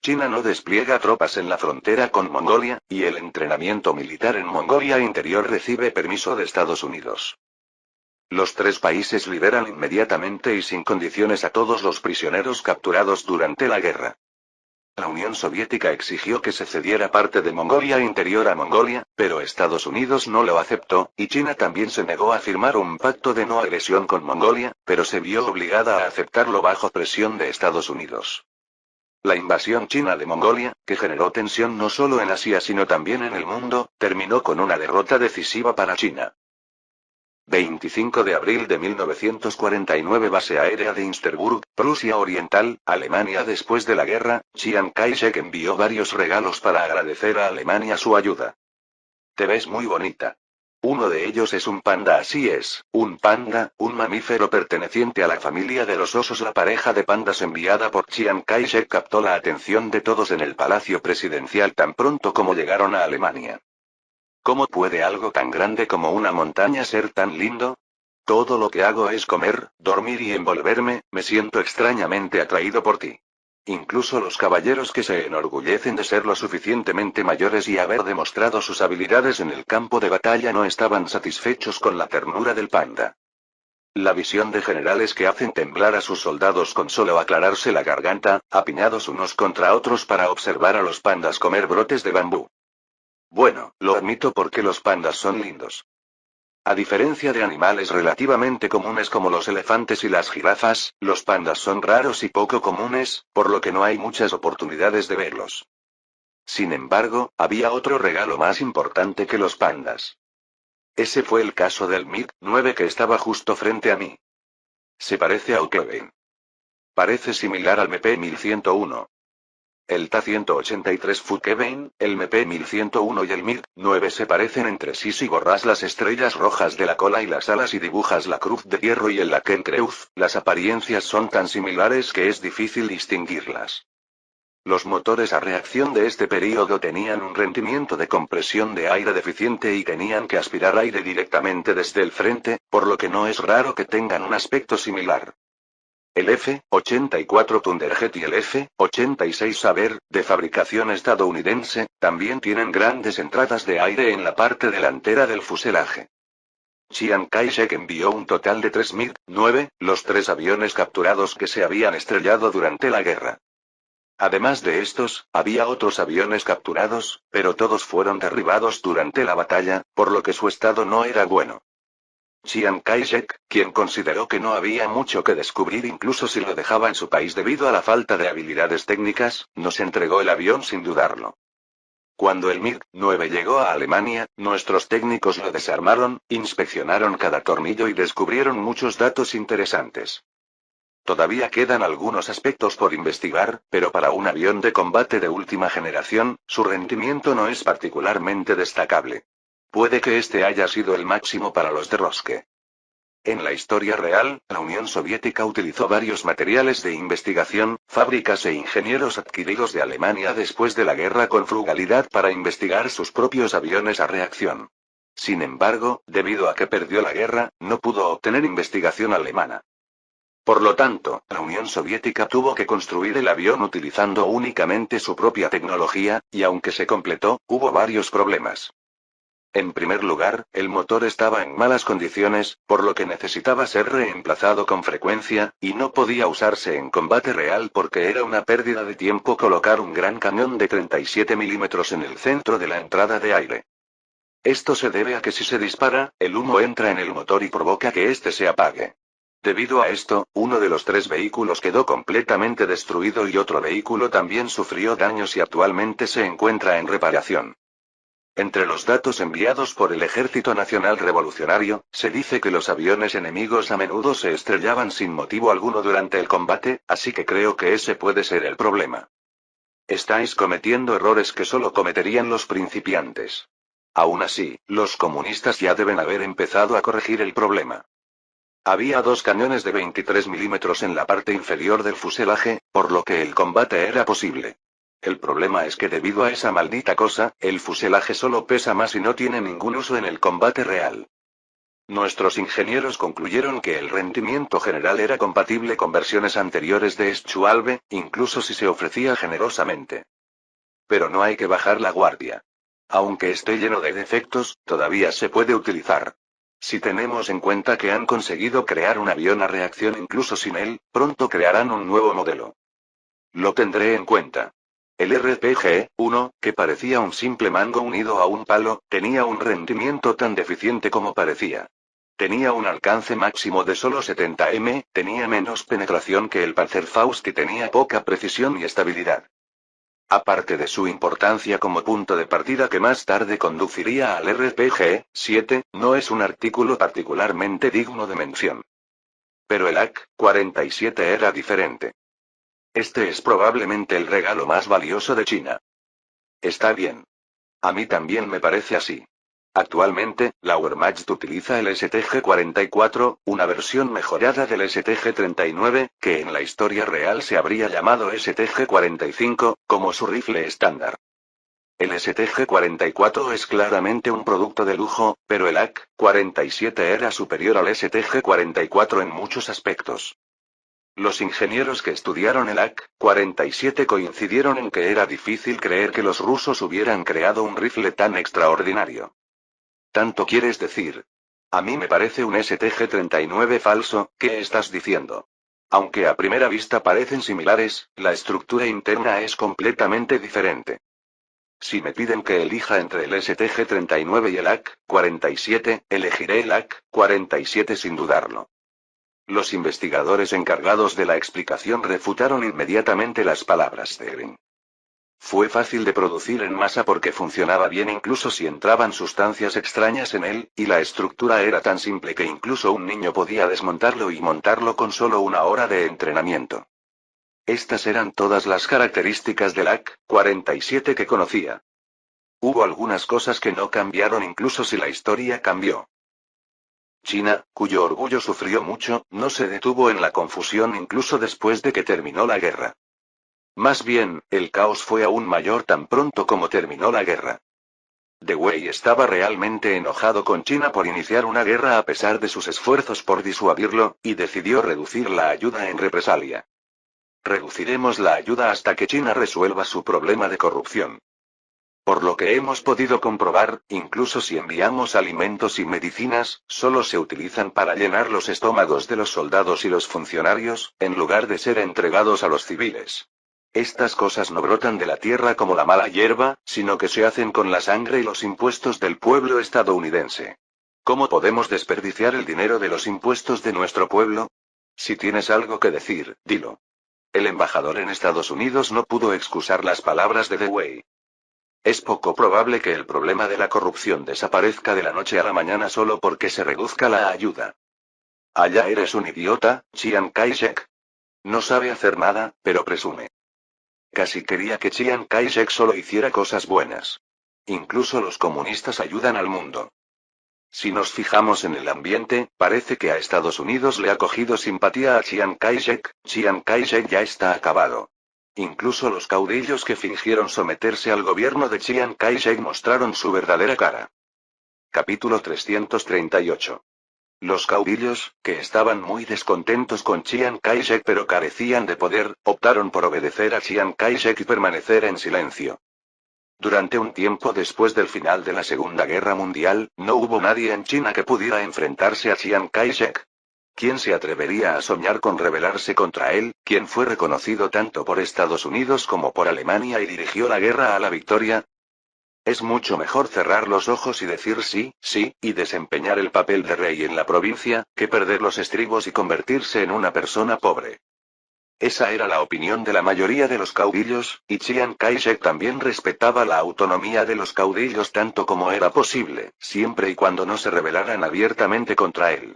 China no despliega tropas en la frontera con Mongolia, y el entrenamiento militar en Mongolia Interior recibe permiso de Estados Unidos. Los 3 países liberan inmediatamente y sin condiciones a todos los prisioneros capturados durante la guerra. La Unión Soviética exigió que se cediera parte de Mongolia Interior a Mongolia, pero Estados Unidos no lo aceptó, y China también se negó a firmar un pacto de no agresión con Mongolia, pero se vio obligada a aceptarlo bajo presión de Estados Unidos. La invasión china de Mongolia, que generó tensión no solo en Asia sino también en el mundo, terminó con una derrota decisiva para China. 25 de abril de 1949. Base aérea de Insterburg, Prusia Oriental, Alemania. Después de la guerra, Chiang Kai-shek envió varios regalos para agradecer a Alemania su ayuda. Te ves muy bonita. Uno de ellos es un panda. Así es, un panda, un mamífero perteneciente a la familia de los osos. La pareja de pandas enviada por Chiang Kai-shek captó la atención de todos en el palacio presidencial tan pronto como llegaron a Alemania. ¿Cómo puede algo tan grande como una montaña ser tan lindo? Todo lo que hago es comer, dormir y envolverme. Me siento extrañamente atraído por ti. Incluso los caballeros que se enorgullecen de ser lo suficientemente mayores y haber demostrado sus habilidades en el campo de batalla no estaban satisfechos con la ternura del panda. La visión de generales que hacen temblar a sus soldados con solo aclararse la garganta, apiñados unos contra otros para observar a los pandas comer brotes de bambú. Bueno, lo admito porque los pandas son lindos. A diferencia de animales relativamente comunes como los elefantes y las jirafas, los pandas son raros y poco comunes, por lo que no hay muchas oportunidades de verlos. Sin embargo, había otro regalo más importante que los pandas. Ese fue el caso del MiG-9 que estaba justo frente a mí. Se parece a Ukeben. Parece similar al MP-1101. El Ta-183 Fukeben, el MP-1101 y el MiG-9 se parecen entre sí si borras las estrellas rojas de la cola y las alas y dibujas la cruz de hierro y el Lakenkreuz, las apariencias son tan similares que es difícil distinguirlas. Los motores a reacción de este período tenían un rendimiento de compresión de aire deficiente y tenían que aspirar aire directamente desde el frente, por lo que no es raro que tengan un aspecto similar. El F-84 Thunderjet y el F-86 Saber, de fabricación estadounidense, también tienen grandes entradas de aire en la parte delantera del fuselaje. Chiang Kai-shek envió un total de 3 MiG-9, los 3 aviones capturados que se habían estrellado durante la guerra. Además de estos, había otros aviones capturados, pero todos fueron derribados durante la batalla, por lo que su estado no era bueno. Chiang Kai-shek, quien consideró que no había mucho que descubrir incluso si lo dejaba en su país debido a la falta de habilidades técnicas, nos entregó el avión sin dudarlo. Cuando el MiG-9 llegó a Alemania, nuestros técnicos lo desarmaron, inspeccionaron cada tornillo y descubrieron muchos datos interesantes. Todavía quedan algunos aspectos por investigar, pero para un avión de combate de última generación, su rendimiento no es particularmente destacable. Puede que este haya sido el máximo para los de Roske. En la historia real, la Unión Soviética utilizó varios materiales de investigación, fábricas e ingenieros adquiridos de Alemania después de la guerra con frugalidad para investigar sus propios aviones a reacción. Sin embargo, debido a que perdió la guerra, no pudo obtener investigación alemana. Por lo tanto, la Unión Soviética tuvo que construir el avión utilizando únicamente su propia tecnología, y aunque se completó, hubo varios problemas. En primer lugar, el motor estaba en malas condiciones, por lo que necesitaba ser reemplazado con frecuencia, y no podía usarse en combate real porque era una pérdida de tiempo colocar un gran cañón de 37 milímetros en el centro de la entrada de aire. Esto se debe a que si se dispara, el humo entra en el motor y provoca que éste se apague. Debido a esto, uno de los 3 vehículos quedó completamente destruido y otro vehículo también sufrió daños y actualmente se encuentra en reparación. Entre los datos enviados por el Ejército Nacional Revolucionario, se dice que los aviones enemigos a menudo se estrellaban sin motivo alguno durante el combate, así que creo que ese puede ser el problema. Estáis cometiendo errores que solo cometerían los principiantes. Aún así, los comunistas ya deben haber empezado a corregir el problema. Había 2 cañones de 23 milímetros en la parte inferior del fuselaje, por lo que el combate era posible. El problema es que debido a esa maldita cosa, el fuselaje solo pesa más y no tiene ningún uso en el combate real. Nuestros ingenieros concluyeron que el rendimiento general era compatible con versiones anteriores de Schwalbe, incluso si se ofrecía generosamente. Pero no hay que bajar la guardia. Aunque esté lleno de defectos, todavía se puede utilizar. Si tenemos en cuenta que han conseguido crear un avión a reacción incluso sin él, pronto crearán un nuevo modelo. Lo tendré en cuenta. El RPG-1, que parecía un simple mango unido a un palo, tenía un rendimiento tan deficiente como parecía. Tenía un alcance máximo de solo 70 m, tenía menos penetración que el Panzerfaust y tenía poca precisión y estabilidad. Aparte de su importancia como punto de partida que más tarde conduciría al RPG-7, no es un artículo particularmente digno de mención. Pero el AK-47 era diferente. Este es probablemente el regalo más valioso de China. Está bien. A mí también me parece así. Actualmente, la Wehrmacht utiliza el STG-44, una versión mejorada del STG-39, que en la historia real se habría llamado STG-45, como su rifle estándar. El STG-44 es claramente un producto de lujo, pero el AK-47 era superior al STG-44 en muchos aspectos. Los ingenieros que estudiaron el AK-47 coincidieron en que era difícil creer que los rusos hubieran creado un rifle tan extraordinario. ¿Tanto quieres decir? A mí me parece un STG-39 falso, ¿qué estás diciendo? Aunque a primera vista parecen similares, la estructura interna es completamente diferente. Si me piden que elija entre el STG-39 y el AK-47, elegiré el AK-47 sin dudarlo. Los investigadores encargados de la explicación refutaron inmediatamente las palabras de Green. Fue fácil de producir en masa porque funcionaba bien incluso si entraban sustancias extrañas en él, y la estructura era tan simple que incluso un niño podía desmontarlo y montarlo con solo una hora de entrenamiento. Estas eran todas las características del AK-47 que conocía. Hubo algunas cosas que no cambiaron incluso si la historia cambió. China, cuyo orgullo sufrió mucho, no se detuvo en la confusión incluso después de que terminó la guerra. Más bien, el caos fue aún mayor tan pronto como terminó la guerra. Dewey estaba realmente enojado con China por iniciar una guerra a pesar de sus esfuerzos por disuadirlo, y decidió reducir la ayuda en represalia. Reduciremos la ayuda hasta que China resuelva su problema de corrupción. Por lo que hemos podido comprobar, incluso si enviamos alimentos y medicinas, solo se utilizan para llenar los estómagos de los soldados y los funcionarios, en lugar de ser entregados a los civiles. Estas cosas no brotan de la tierra como la mala hierba, sino que se hacen con la sangre y los impuestos del pueblo estadounidense. ¿Cómo podemos desperdiciar el dinero de los impuestos de nuestro pueblo? Si tienes algo que decir, dilo. El embajador en Estados Unidos no pudo excusar las palabras de Dewey. Es poco probable que el problema de la corrupción desaparezca de la noche a la mañana solo porque se reduzca la ayuda. Allá eres un idiota, Chiang Kai-shek. No sabe hacer nada, pero presume. Casi quería que Chiang Kai-shek solo hiciera cosas buenas. Incluso los comunistas ayudan al mundo. Si nos fijamos en el ambiente, parece que a Estados Unidos le ha cogido simpatía a Chiang Kai-shek. Chiang Kai-shek ya está acabado. Incluso los caudillos que fingieron someterse al gobierno de Chiang Kai-shek mostraron su verdadera cara. Capítulo 338. Los caudillos, que estaban muy descontentos con Chiang Kai-shek pero carecían de poder, optaron por obedecer a Chiang Kai-shek y permanecer en silencio. Durante un tiempo después del final de la Segunda Guerra Mundial, no hubo nadie en China que pudiera enfrentarse a Chiang Kai-shek. ¿Quién se atrevería a soñar con rebelarse contra él, quien fue reconocido tanto por Estados Unidos como por Alemania y dirigió la guerra a la victoria? Es mucho mejor cerrar los ojos y decir sí, sí, y desempeñar el papel de rey en la provincia, que perder los estribos y convertirse en una persona pobre. Esa era la opinión de la mayoría de los caudillos, y Chiang Kai-shek también respetaba la autonomía de los caudillos tanto como era posible, siempre y cuando no se rebelaran abiertamente contra él.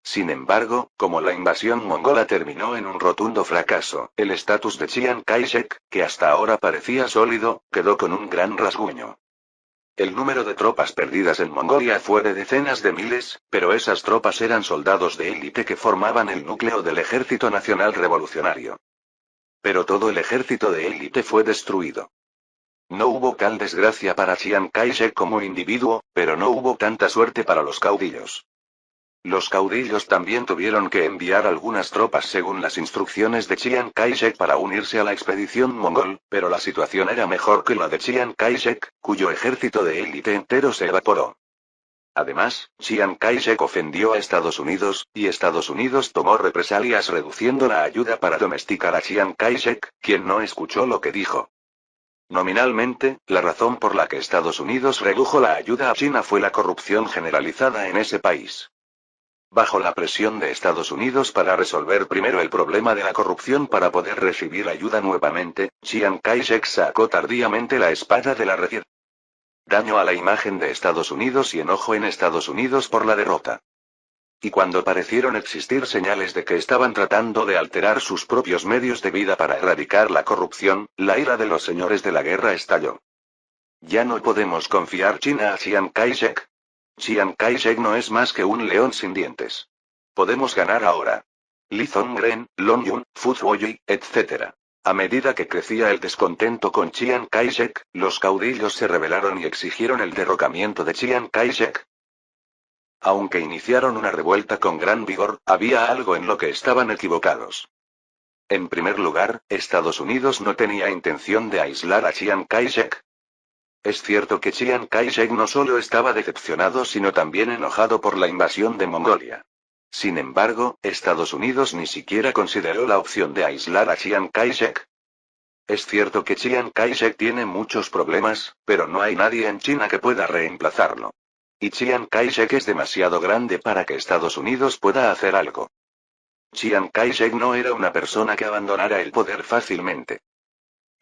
Sin embargo, como la invasión mongola terminó en un rotundo fracaso, el estatus de Chiang Kai-shek, que hasta ahora parecía sólido, quedó con un gran rasguño. El número de tropas perdidas en Mongolia fue de decenas de miles, pero esas tropas eran soldados de élite que formaban el núcleo del Ejército Nacional Revolucionario. Pero todo el ejército de élite fue destruido. No hubo tal desgracia para Chiang Kai-shek como individuo, pero no hubo tanta suerte para los caudillos. Los caudillos también tuvieron que enviar algunas tropas según las instrucciones de Chiang Kai-shek para unirse a la expedición mongol, pero la situación era mejor que la de Chiang Kai-shek, cuyo ejército de élite entero se evaporó. Además, Chiang Kai-shek ofendió a Estados Unidos, y Estados Unidos tomó represalias reduciendo la ayuda para domesticar a Chiang Kai-shek, quien no escuchó lo que dijo. Nominalmente, la razón por la que Estados Unidos redujo la ayuda a China fue la corrupción generalizada en ese país. Bajo la presión de Estados Unidos para resolver primero el problema de la corrupción para poder recibir ayuda nuevamente, Chiang Kai-shek sacó tardíamente la espada de la retira. Daño a la imagen de Estados Unidos y enojo en Estados Unidos por la derrota. Y cuando parecieron existir señales de que estaban tratando de alterar sus propios medios de vida para erradicar la corrupción, la ira de los señores de la guerra estalló. Ya no podemos confiar China a Chiang Kai-shek. Chiang Kai-shek no es más que un león sin dientes. Podemos ganar ahora. Lee Zongren, Long Yun, Fu Zuoyi, etc. A medida que crecía el descontento con Chiang Kai-shek, los caudillos se rebelaron y exigieron el derrocamiento de Chiang Kai-shek. Aunque iniciaron una revuelta con gran vigor, había algo en lo que estaban equivocados. En primer lugar, Estados Unidos no tenía intención de aislar a Chiang Kai-shek. Es cierto que Chiang Kai-shek no solo estaba decepcionado sino también enojado por la invasión de Mongolia. Sin embargo, Estados Unidos ni siquiera consideró la opción de aislar a Chiang Kai-shek. Es cierto que Chiang Kai-shek tiene muchos problemas, pero no hay nadie en China que pueda reemplazarlo. Y Chiang Kai-shek es demasiado grande para que Estados Unidos pueda hacer algo. Chiang Kai-shek no era una persona que abandonara el poder fácilmente.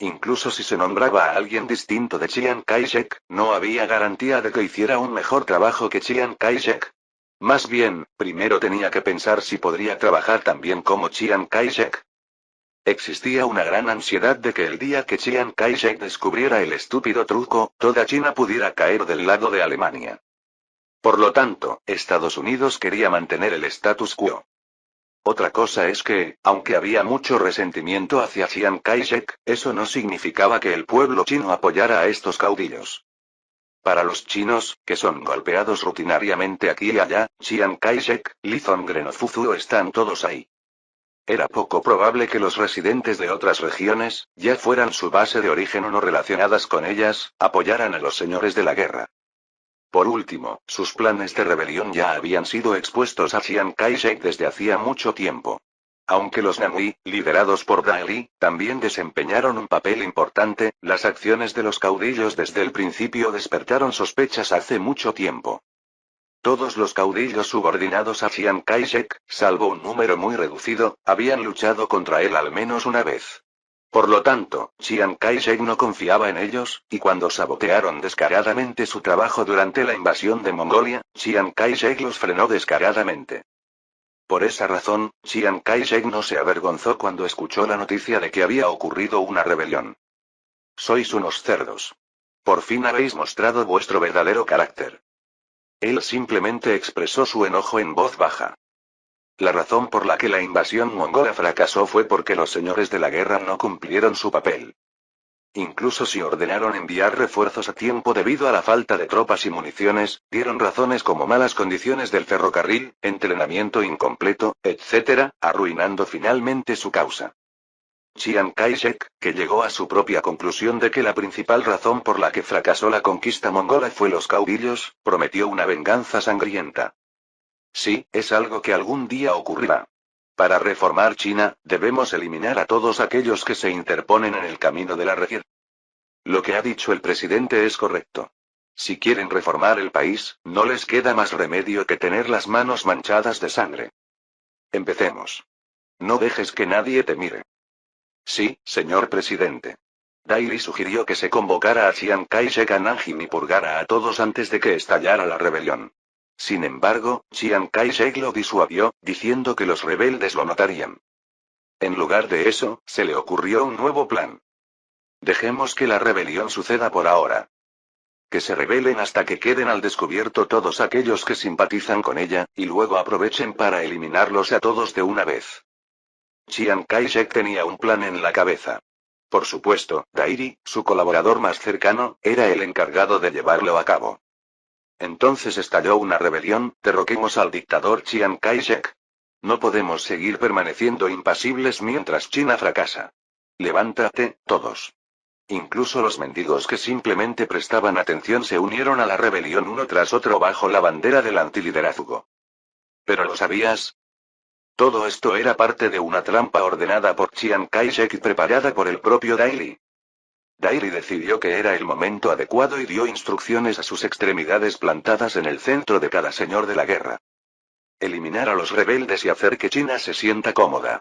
Incluso si se nombraba a alguien distinto de Chiang Kai-shek, no había garantía de que hiciera un mejor trabajo que Chiang Kai-shek. Más bien, primero tenía que pensar si podría trabajar tan bien como Chiang Kai-shek. Existía una gran ansiedad de que el día que Chiang Kai-shek descubriera el estúpido truco, toda China pudiera caer del lado de Alemania. Por lo tanto, Estados Unidos quería mantener el status quo. Otra cosa es que, aunque había mucho resentimiento hacia Chiang Kai-shek, eso no significaba que el pueblo chino apoyara a estos caudillos. Para los chinos, que son golpeados rutinariamente aquí y allá, Chiang Kai-shek, Lee Zongren o Fu Zuo están todos ahí. Era poco probable que los residentes de otras regiones, ya fueran su base de origen o no relacionadas con ellas, apoyaran a los señores de la guerra. Por último, sus planes de rebelión ya habían sido expuestos a Chiang Kai-shek desde hacía mucho tiempo. Aunque los Nanhui, liderados por Dai Li, también desempeñaron un papel importante, las acciones de los caudillos desde el principio despertaron sospechas hace mucho tiempo. Todos los caudillos subordinados a Chiang Kai-shek, salvo un número muy reducido, habían luchado contra él al menos una vez. Por lo tanto, Chiang Kai-shek no confiaba en ellos, y cuando sabotearon descaradamente su trabajo durante la invasión de Mongolia, Chiang Kai-shek los frenó descaradamente. Por esa razón, Chiang Kai-shek no se avergonzó cuando escuchó la noticia de que había ocurrido una rebelión. Sois unos cerdos. Por fin habéis mostrado vuestro verdadero carácter. Él simplemente expresó su enojo en voz baja. La razón por la que la invasión mongola fracasó fue porque los señores de la guerra no cumplieron su papel. Incluso si ordenaron enviar refuerzos a tiempo debido a la falta de tropas y municiones, dieron razones como malas condiciones del ferrocarril, entrenamiento incompleto, etc., arruinando finalmente su causa. Chiang Kai-shek, que llegó a su propia conclusión de que la principal razón por la que fracasó la conquista mongola fue los caudillos, prometió una venganza sangrienta. Sí, es algo que algún día ocurrirá. Para reformar China, debemos eliminar a todos aquellos que se interponen en el camino de la región. Lo que ha dicho el presidente es correcto. Si quieren reformar el país, no les queda más remedio que tener las manos manchadas de sangre. Empecemos. No dejes que nadie te mire. Sí, señor presidente. Dai Li sugirió que se convocara a Chiang Kai-shek a Nanjing y purgara a todos antes de que estallara la rebelión. Sin embargo, Chiang Kai-shek lo disuadió, diciendo que los rebeldes lo notarían. En lugar de eso, se le ocurrió un nuevo plan. Dejemos que la rebelión suceda por ahora. Que se rebelen hasta que queden al descubierto todos aquellos que simpatizan con ella, y luego aprovechen para eliminarlos a todos de una vez. Chiang Kai-shek tenía un plan en la cabeza. Por supuesto, Dai Li, su colaborador más cercano, era el encargado de llevarlo a cabo. Entonces estalló una rebelión, derroquemos al dictador Chiang Kai-shek. No podemos seguir permaneciendo impasibles mientras China fracasa. Levántate, todos. Incluso los mendigos que simplemente prestaban atención se unieron a la rebelión uno tras otro bajo la bandera del antiliderazgo. ¿Pero lo sabías? Todo esto era parte de una trampa ordenada por Chiang Kai-shek y preparada por el propio Dai Li. Dai Li decidió que era el momento adecuado y dio instrucciones a sus extremidades plantadas en el centro de cada señor de la guerra. Eliminar a los rebeldes y hacer que China se sienta cómoda.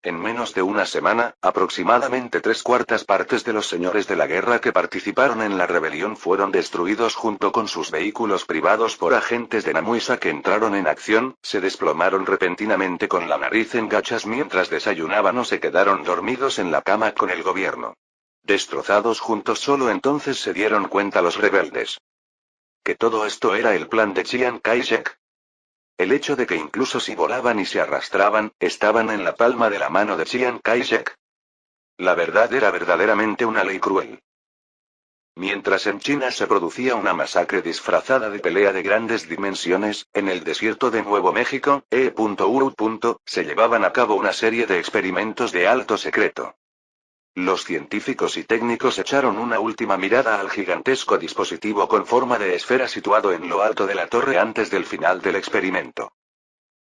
En menos de una semana, aproximadamente 3/4 partes de los señores de la guerra que participaron en la rebelión fueron destruidos junto con sus vehículos privados por agentes de Namuisa que entraron en acción, se desplomaron repentinamente con la nariz en gachas mientras desayunaban o se quedaron dormidos en la cama con el gobierno. Destrozados juntos, solo entonces se dieron cuenta los rebeldes. ¿Que todo esto era el plan de Chiang Kai-shek? El hecho de que incluso si volaban y se arrastraban, estaban en la palma de la mano de Chiang Kai-shek. La verdad era verdaderamente una ley cruel. Mientras en China se producía una masacre disfrazada de pelea de grandes dimensiones, en el desierto de Nuevo México, se llevaban a cabo una serie de experimentos de alto secreto. Los científicos y técnicos echaron una última mirada al gigantesco dispositivo con forma de esfera situado en lo alto de la torre antes del final del experimento.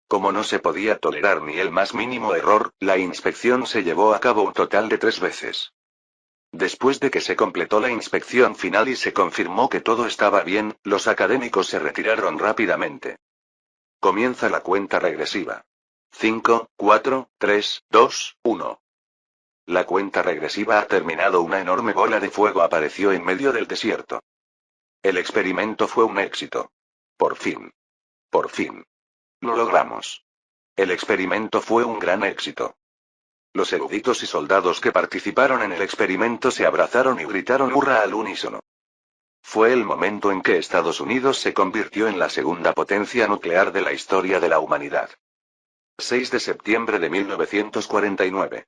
Como no se podía tolerar ni el más mínimo error, la inspección se llevó a cabo un total de 3 veces. Después de que se completó la inspección final y se confirmó que todo estaba bien, los académicos se retiraron rápidamente. Comienza la cuenta regresiva. 5, 4, 3, 2, 1. La cuenta regresiva ha terminado. Una enorme bola de fuego apareció en medio del desierto. El experimento fue un éxito. Por fin. Por fin. Lo logramos. El experimento fue un gran éxito. Los eruditos y soldados que participaron en el experimento se abrazaron y gritaron hurra al unísono. Fue el momento en que Estados Unidos se convirtió en la segunda potencia nuclear de la historia de la humanidad. 6 de septiembre de 1949.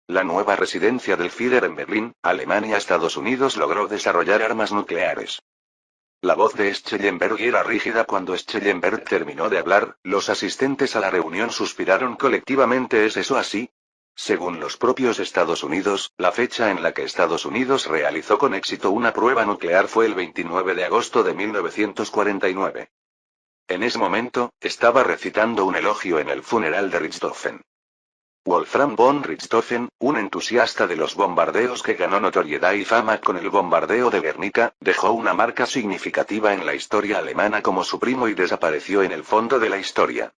La nueva residencia del Führer en Berlín, Alemania. Estados Unidos logró desarrollar armas nucleares. La voz de Schellenberg era rígida cuando Schellenberg terminó de hablar. Los asistentes a la reunión suspiraron colectivamente. ¿Es eso así? Según los propios Estados Unidos, la fecha en la que Estados Unidos realizó con éxito una prueba nuclear fue el 29 de agosto de 1949. En ese momento, estaba recitando un elogio en el funeral de Richthofen. Wolfram von Richthofen, un entusiasta de los bombardeos que ganó notoriedad y fama con el bombardeo de Guernica, dejó una marca significativa en la historia alemana como su primo y desapareció en el fondo de la historia.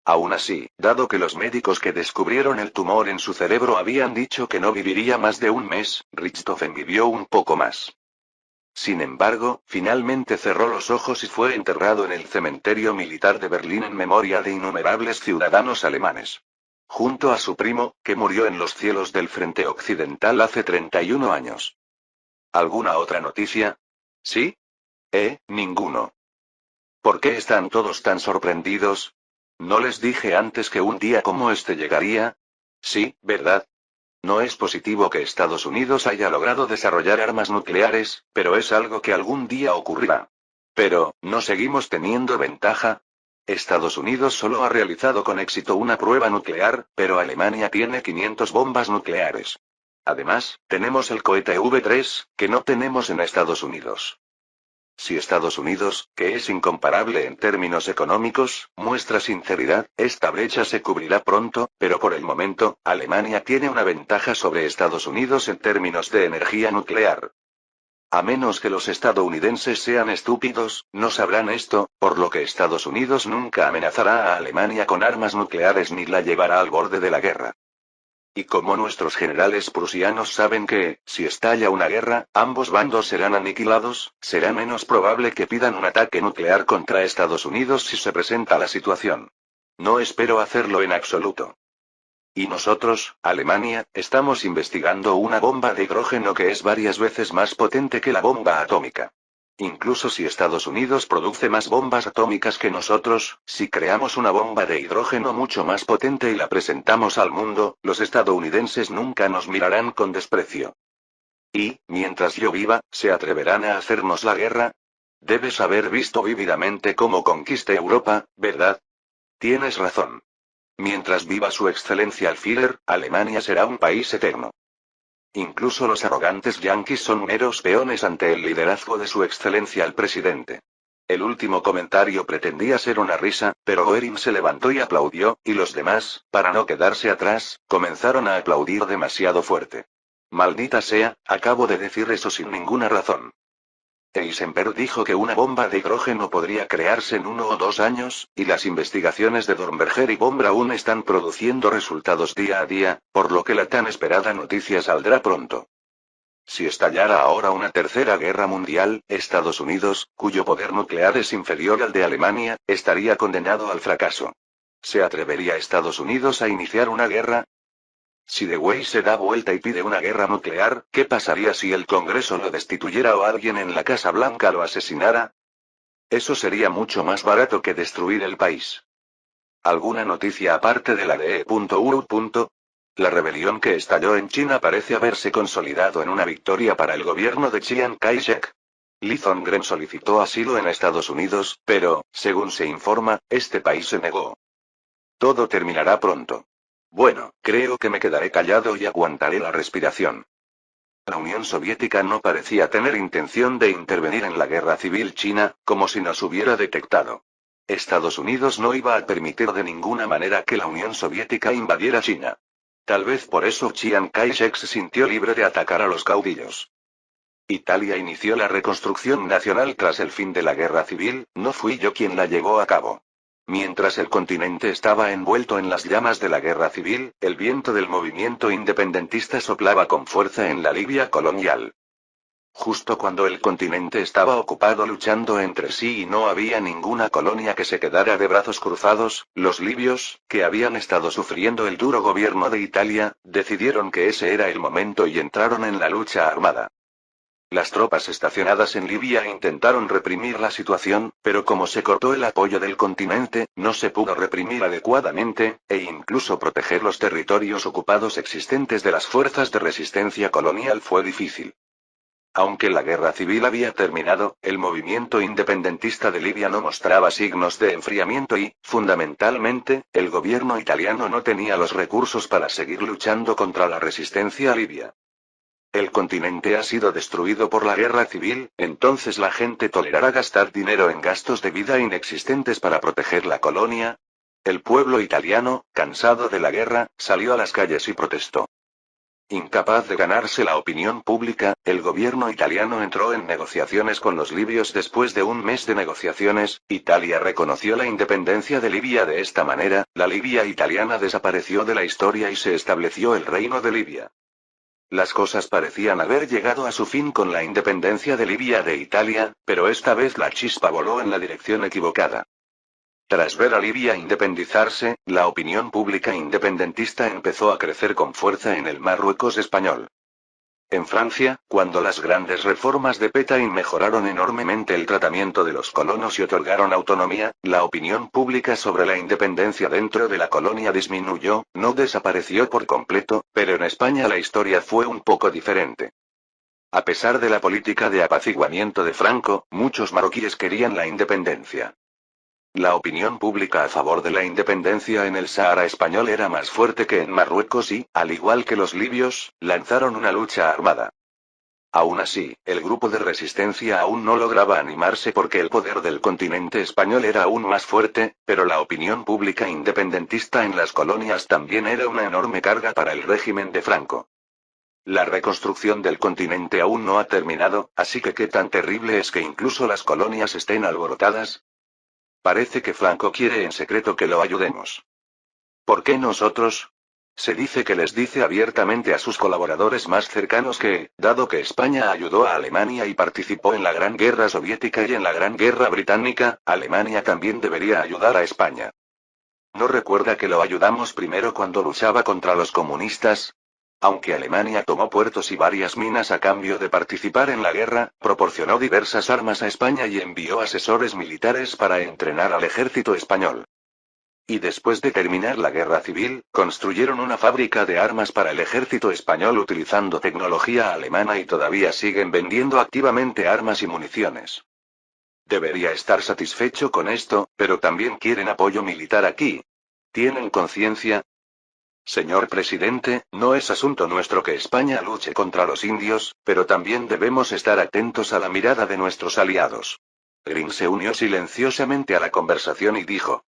Aún así, dado que los médicos que descubrieron el tumor en su cerebro habían dicho que no viviría más de un mes, Richthofen vivió un poco más. Sin embargo, finalmente cerró los ojos y fue enterrado en el cementerio militar de Berlín en memoria de innumerables ciudadanos alemanes. Junto a su primo, que murió en los cielos del frente occidental hace 31 años. ¿Alguna otra noticia? ¿Sí? Ninguno. ¿Por qué están todos tan sorprendidos? ¿No les dije antes que un día como este llegaría? Sí, ¿verdad? No es positivo que Estados Unidos haya logrado desarrollar armas nucleares, pero es algo que algún día ocurrirá. Pero, ¿no seguimos teniendo ventaja? Estados Unidos solo ha realizado con éxito una prueba nuclear, pero Alemania tiene 500 bombas nucleares. Además, tenemos el cohete V3, que no tenemos en Estados Unidos. Si Estados Unidos, que es incomparable en términos económicos, muestra sinceridad, esta brecha se cubrirá pronto, pero por el momento, Alemania tiene una ventaja sobre Estados Unidos en términos de energía nuclear. A menos que los estadounidenses sean estúpidos, no sabrán esto, por lo que Estados Unidos nunca amenazará a Alemania con armas nucleares ni la llevará al borde de la guerra. Y como nuestros generales prusianos saben que, si estalla una guerra, ambos bandos serán aniquilados, será menos probable que pidan un ataque nuclear contra Estados Unidos si se presenta la situación. No espero hacerlo en absoluto. Y nosotros, Alemania, estamos investigando una bomba de hidrógeno que es varias veces más potente que la bomba atómica. Incluso si Estados Unidos produce más bombas atómicas que nosotros, si creamos una bomba de hidrógeno mucho más potente y la presentamos al mundo, los estadounidenses nunca nos mirarán con desprecio. Y, mientras yo viva, ¿se atreverán a hacernos la guerra? Debes haber visto vívidamente cómo conquisté Europa, ¿verdad? Tienes razón. Mientras viva su excelencia el Führer, Alemania será un país eterno. Incluso los arrogantes yanquis son meros peones ante el liderazgo de su excelencia el presidente. El último comentario pretendía ser una risa, pero Goering se levantó y aplaudió, y los demás, para no quedarse atrás, comenzaron a aplaudir demasiado fuerte. Maldita sea, acabo de decir eso sin ninguna razón. Heisenberg dijo que una bomba de hidrógeno podría crearse en 1 o 2 años, y las investigaciones de Dornberger y von Braun están produciendo resultados día a día, por lo que la tan esperada noticia saldrá pronto. Si estallara ahora una tercera guerra mundial, Estados Unidos, cuyo poder nuclear es inferior al de Alemania, estaría condenado al fracaso. ¿Se atrevería Estados Unidos a iniciar una guerra? Si Dewey se da vuelta y pide una guerra nuclear, ¿qué pasaría si el Congreso lo destituyera o alguien en la Casa Blanca lo asesinara? Eso sería mucho más barato que destruir el país. ¿Alguna noticia aparte de la de E.U. La rebelión que estalló en China parece haberse consolidado en una victoria para el gobierno de Chiang Kai-shek. Lee Zongren solicitó asilo en Estados Unidos, pero, según se informa, este país se negó. Todo terminará pronto. Bueno, creo que me quedaré callado y aguantaré la respiración. La Unión Soviética no parecía tener intención de intervenir en la guerra civil china, como si nos hubiera detectado. Estados Unidos no iba a permitir de ninguna manera que la Unión Soviética invadiera China. Tal vez por eso Chiang Kai-shek se sintió libre de atacar a los caudillos. Italia inició la reconstrucción nacional tras el fin de la guerra civil, no fui yo quien la llevó a cabo. Mientras el continente estaba envuelto en las llamas de la guerra civil, el viento del movimiento independentista soplaba con fuerza en la Libia colonial. Justo cuando el continente estaba ocupado luchando entre sí y no había ninguna colonia que se quedara de brazos cruzados, los libios, que habían estado sufriendo el duro gobierno de Italia, decidieron que ese era el momento y entraron en la lucha armada. Las tropas estacionadas en Libia intentaron reprimir la situación, pero como se cortó el apoyo del continente, no se pudo reprimir adecuadamente, e incluso proteger los territorios ocupados existentes de las fuerzas de resistencia colonial fue difícil. Aunque la guerra civil había terminado, el movimiento independentista de Libia no mostraba signos de enfriamiento y, fundamentalmente, el gobierno italiano no tenía los recursos para seguir luchando contra la resistencia libia. El continente ha sido destruido por la guerra civil, entonces la gente tolerará gastar dinero en gastos de vida inexistentes para proteger la colonia. El pueblo italiano, cansado de la guerra, salió a las calles y protestó. Incapaz de ganarse la opinión pública, el gobierno italiano entró en negociaciones con los libios. Después de un mes de negociaciones, Italia reconoció la independencia de Libia. De esta manera, la Libia italiana desapareció de la historia y se estableció el Reino de Libia. Las cosas parecían haber llegado a su fin con la independencia de Libia de Italia, pero esta vez la chispa voló en la dirección equivocada. Tras ver a Libia independizarse, la opinión pública independentista empezó a crecer con fuerza en el Marruecos español. En Francia, cuando las grandes reformas de Pétain mejoraron enormemente el tratamiento de los colonos y otorgaron autonomía, la opinión pública sobre la independencia dentro de la colonia disminuyó, no desapareció por completo, pero en España la historia fue un poco diferente. A pesar de la política de apaciguamiento de Franco, muchos marroquíes querían la independencia. La opinión pública a favor de la independencia en el Sáhara español era más fuerte que en Marruecos y, al igual que los libios, lanzaron una lucha armada. Aún así, el grupo de resistencia aún no lograba animarse porque el poder del continente español era aún más fuerte, pero la opinión pública independentista en las colonias también era una enorme carga para el régimen de Franco. La reconstrucción del continente aún no ha terminado, así que ¿qué tan terrible es que incluso las colonias estén alborotadas? Parece que Franco quiere en secreto que lo ayudemos. ¿Por qué nosotros? Se dice que les dice abiertamente a sus colaboradores más cercanos que, dado que España ayudó a Alemania y participó en la Gran Guerra Soviética y en la Gran Guerra Británica, Alemania también debería ayudar a España. ¿No recuerda que lo ayudamos primero cuando luchaba contra los comunistas? Aunque Alemania tomó puertos y varias minas a cambio de participar en la guerra, proporcionó diversas armas a España y envió asesores militares para entrenar al ejército español. Y después de terminar la guerra civil, construyeron una fábrica de armas para el ejército español utilizando tecnología alemana y todavía siguen vendiendo activamente armas y municiones. Debería estar satisfecho con esto, pero también quieren apoyo militar aquí. ¿Tienen conciencia? Señor presidente, no es asunto nuestro que España luche contra los indios, pero también debemos estar atentos a la mirada de nuestros aliados. Green se unió silenciosamente a la conversación y dijo: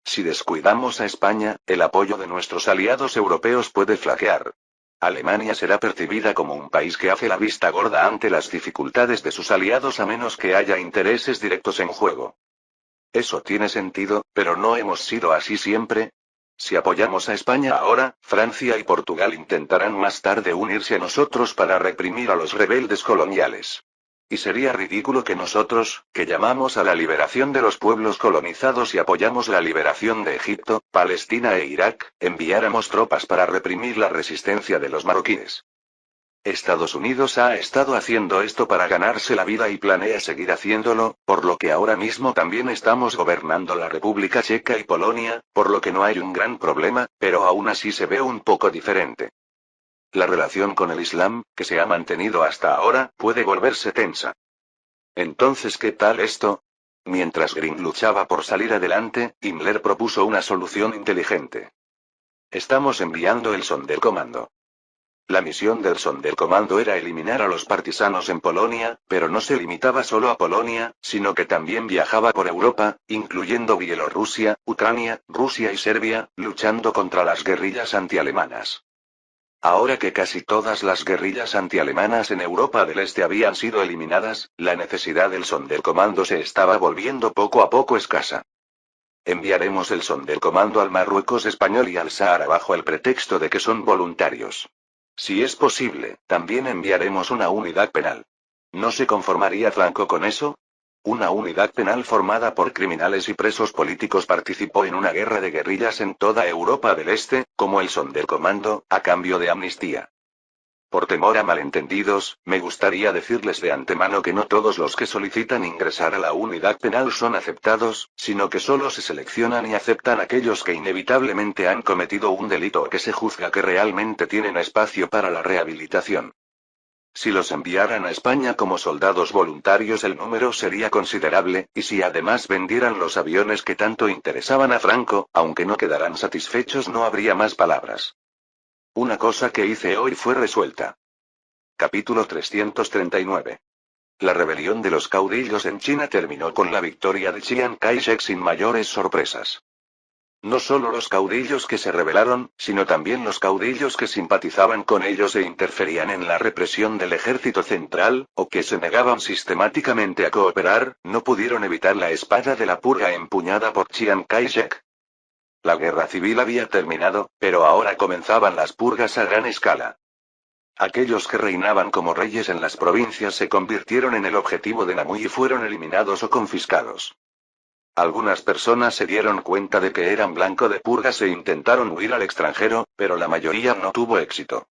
si descuidamos a España, el apoyo de nuestros aliados europeos puede flaquear. Alemania será percibida como un país que hace la vista gorda ante las dificultades de sus aliados a menos que haya intereses directos en juego. Eso tiene sentido, pero ¿no hemos sido así siempre? Si apoyamos a España ahora, Francia y Portugal intentarán más tarde unirse a nosotros para reprimir a los rebeldes coloniales. Y sería ridículo que nosotros, que llamamos a la liberación de los pueblos colonizados y apoyamos la liberación de Egipto, Palestina e Irak, enviáramos tropas para reprimir la resistencia de los marroquíes. Estados Unidos ha estado haciendo esto para ganarse la vida y planea seguir haciéndolo, por lo que ahora mismo también estamos gobernando la República Checa y Polonia, por lo que no hay un gran problema, pero aún así se ve un poco diferente. La relación con el Islam, que se ha mantenido hasta ahora, puede volverse tensa. Entonces, ¿qué tal esto? Mientras Green luchaba por salir adelante, Himmler propuso una solución inteligente. Estamos enviando el Sonderkommando. La misión del Sonderkommando era eliminar a los partisanos en Polonia, pero no se limitaba solo a Polonia, sino que también viajaba por Europa, incluyendo Bielorrusia, Ucrania, Rusia y Serbia, luchando contra las guerrillas antialemanas. Ahora que casi todas las guerrillas antialemanas en Europa del Este habían sido eliminadas, la necesidad del Sonderkommando se estaba volviendo poco a poco escasa. Enviaremos el Sonderkommando al Marruecos español y al Sáhara bajo el pretexto de que son voluntarios. Si es posible, también enviaremos una unidad penal. ¿No se conformaría Franco con eso? Una unidad penal formada por criminales y presos políticos participó en una guerra de guerrillas en toda Europa del Este, como el Sonderkommando, a cambio de amnistía. Por temor a malentendidos, me gustaría decirles de antemano que no todos los que solicitan ingresar a la unidad penal son aceptados, sino que solo se seleccionan y aceptan aquellos que inevitablemente han cometido un delito o que se juzga que realmente tienen espacio para la rehabilitación. Si los enviaran a España como soldados voluntarios el número sería considerable, y si además vendieran los aviones que tanto interesaban a Franco, aunque no quedaran satisfechos no habría más palabras. Una cosa que hice hoy fue resuelta. Capítulo 339. La rebelión de los caudillos en China terminó con la victoria de Chiang Kai-shek sin mayores sorpresas. No solo los caudillos que se rebelaron, sino también los caudillos que simpatizaban con ellos e interferían en la represión del ejército central, o que se negaban sistemáticamente a cooperar, no pudieron evitar la espada de la purga empuñada por Chiang Kai-shek. La guerra civil había terminado, pero ahora comenzaban las purgas a gran escala. Aquellos que reinaban como reyes en las provincias se convirtieron en el objetivo de Namui y fueron eliminados o confiscados. Algunas personas se dieron cuenta de que eran blanco de purgas e intentaron huir al extranjero, pero la mayoría no tuvo éxito.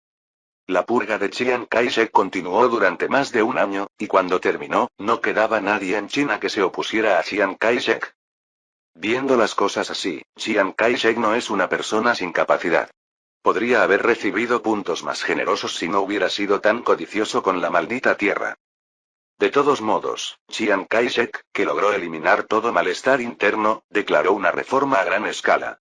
La purga de Chiang Kai-shek continuó durante más de un año, y cuando terminó, no quedaba nadie en China que se opusiera a Chiang Kai-shek. Viendo las cosas así, Chiang Kai-shek no es una persona sin capacidad. Podría haber recibido puntos más generosos si no hubiera sido tan codicioso con la maldita tierra. De todos modos, Chiang Kai-shek, que logró eliminar todo malestar interno, declaró una reforma a gran escala.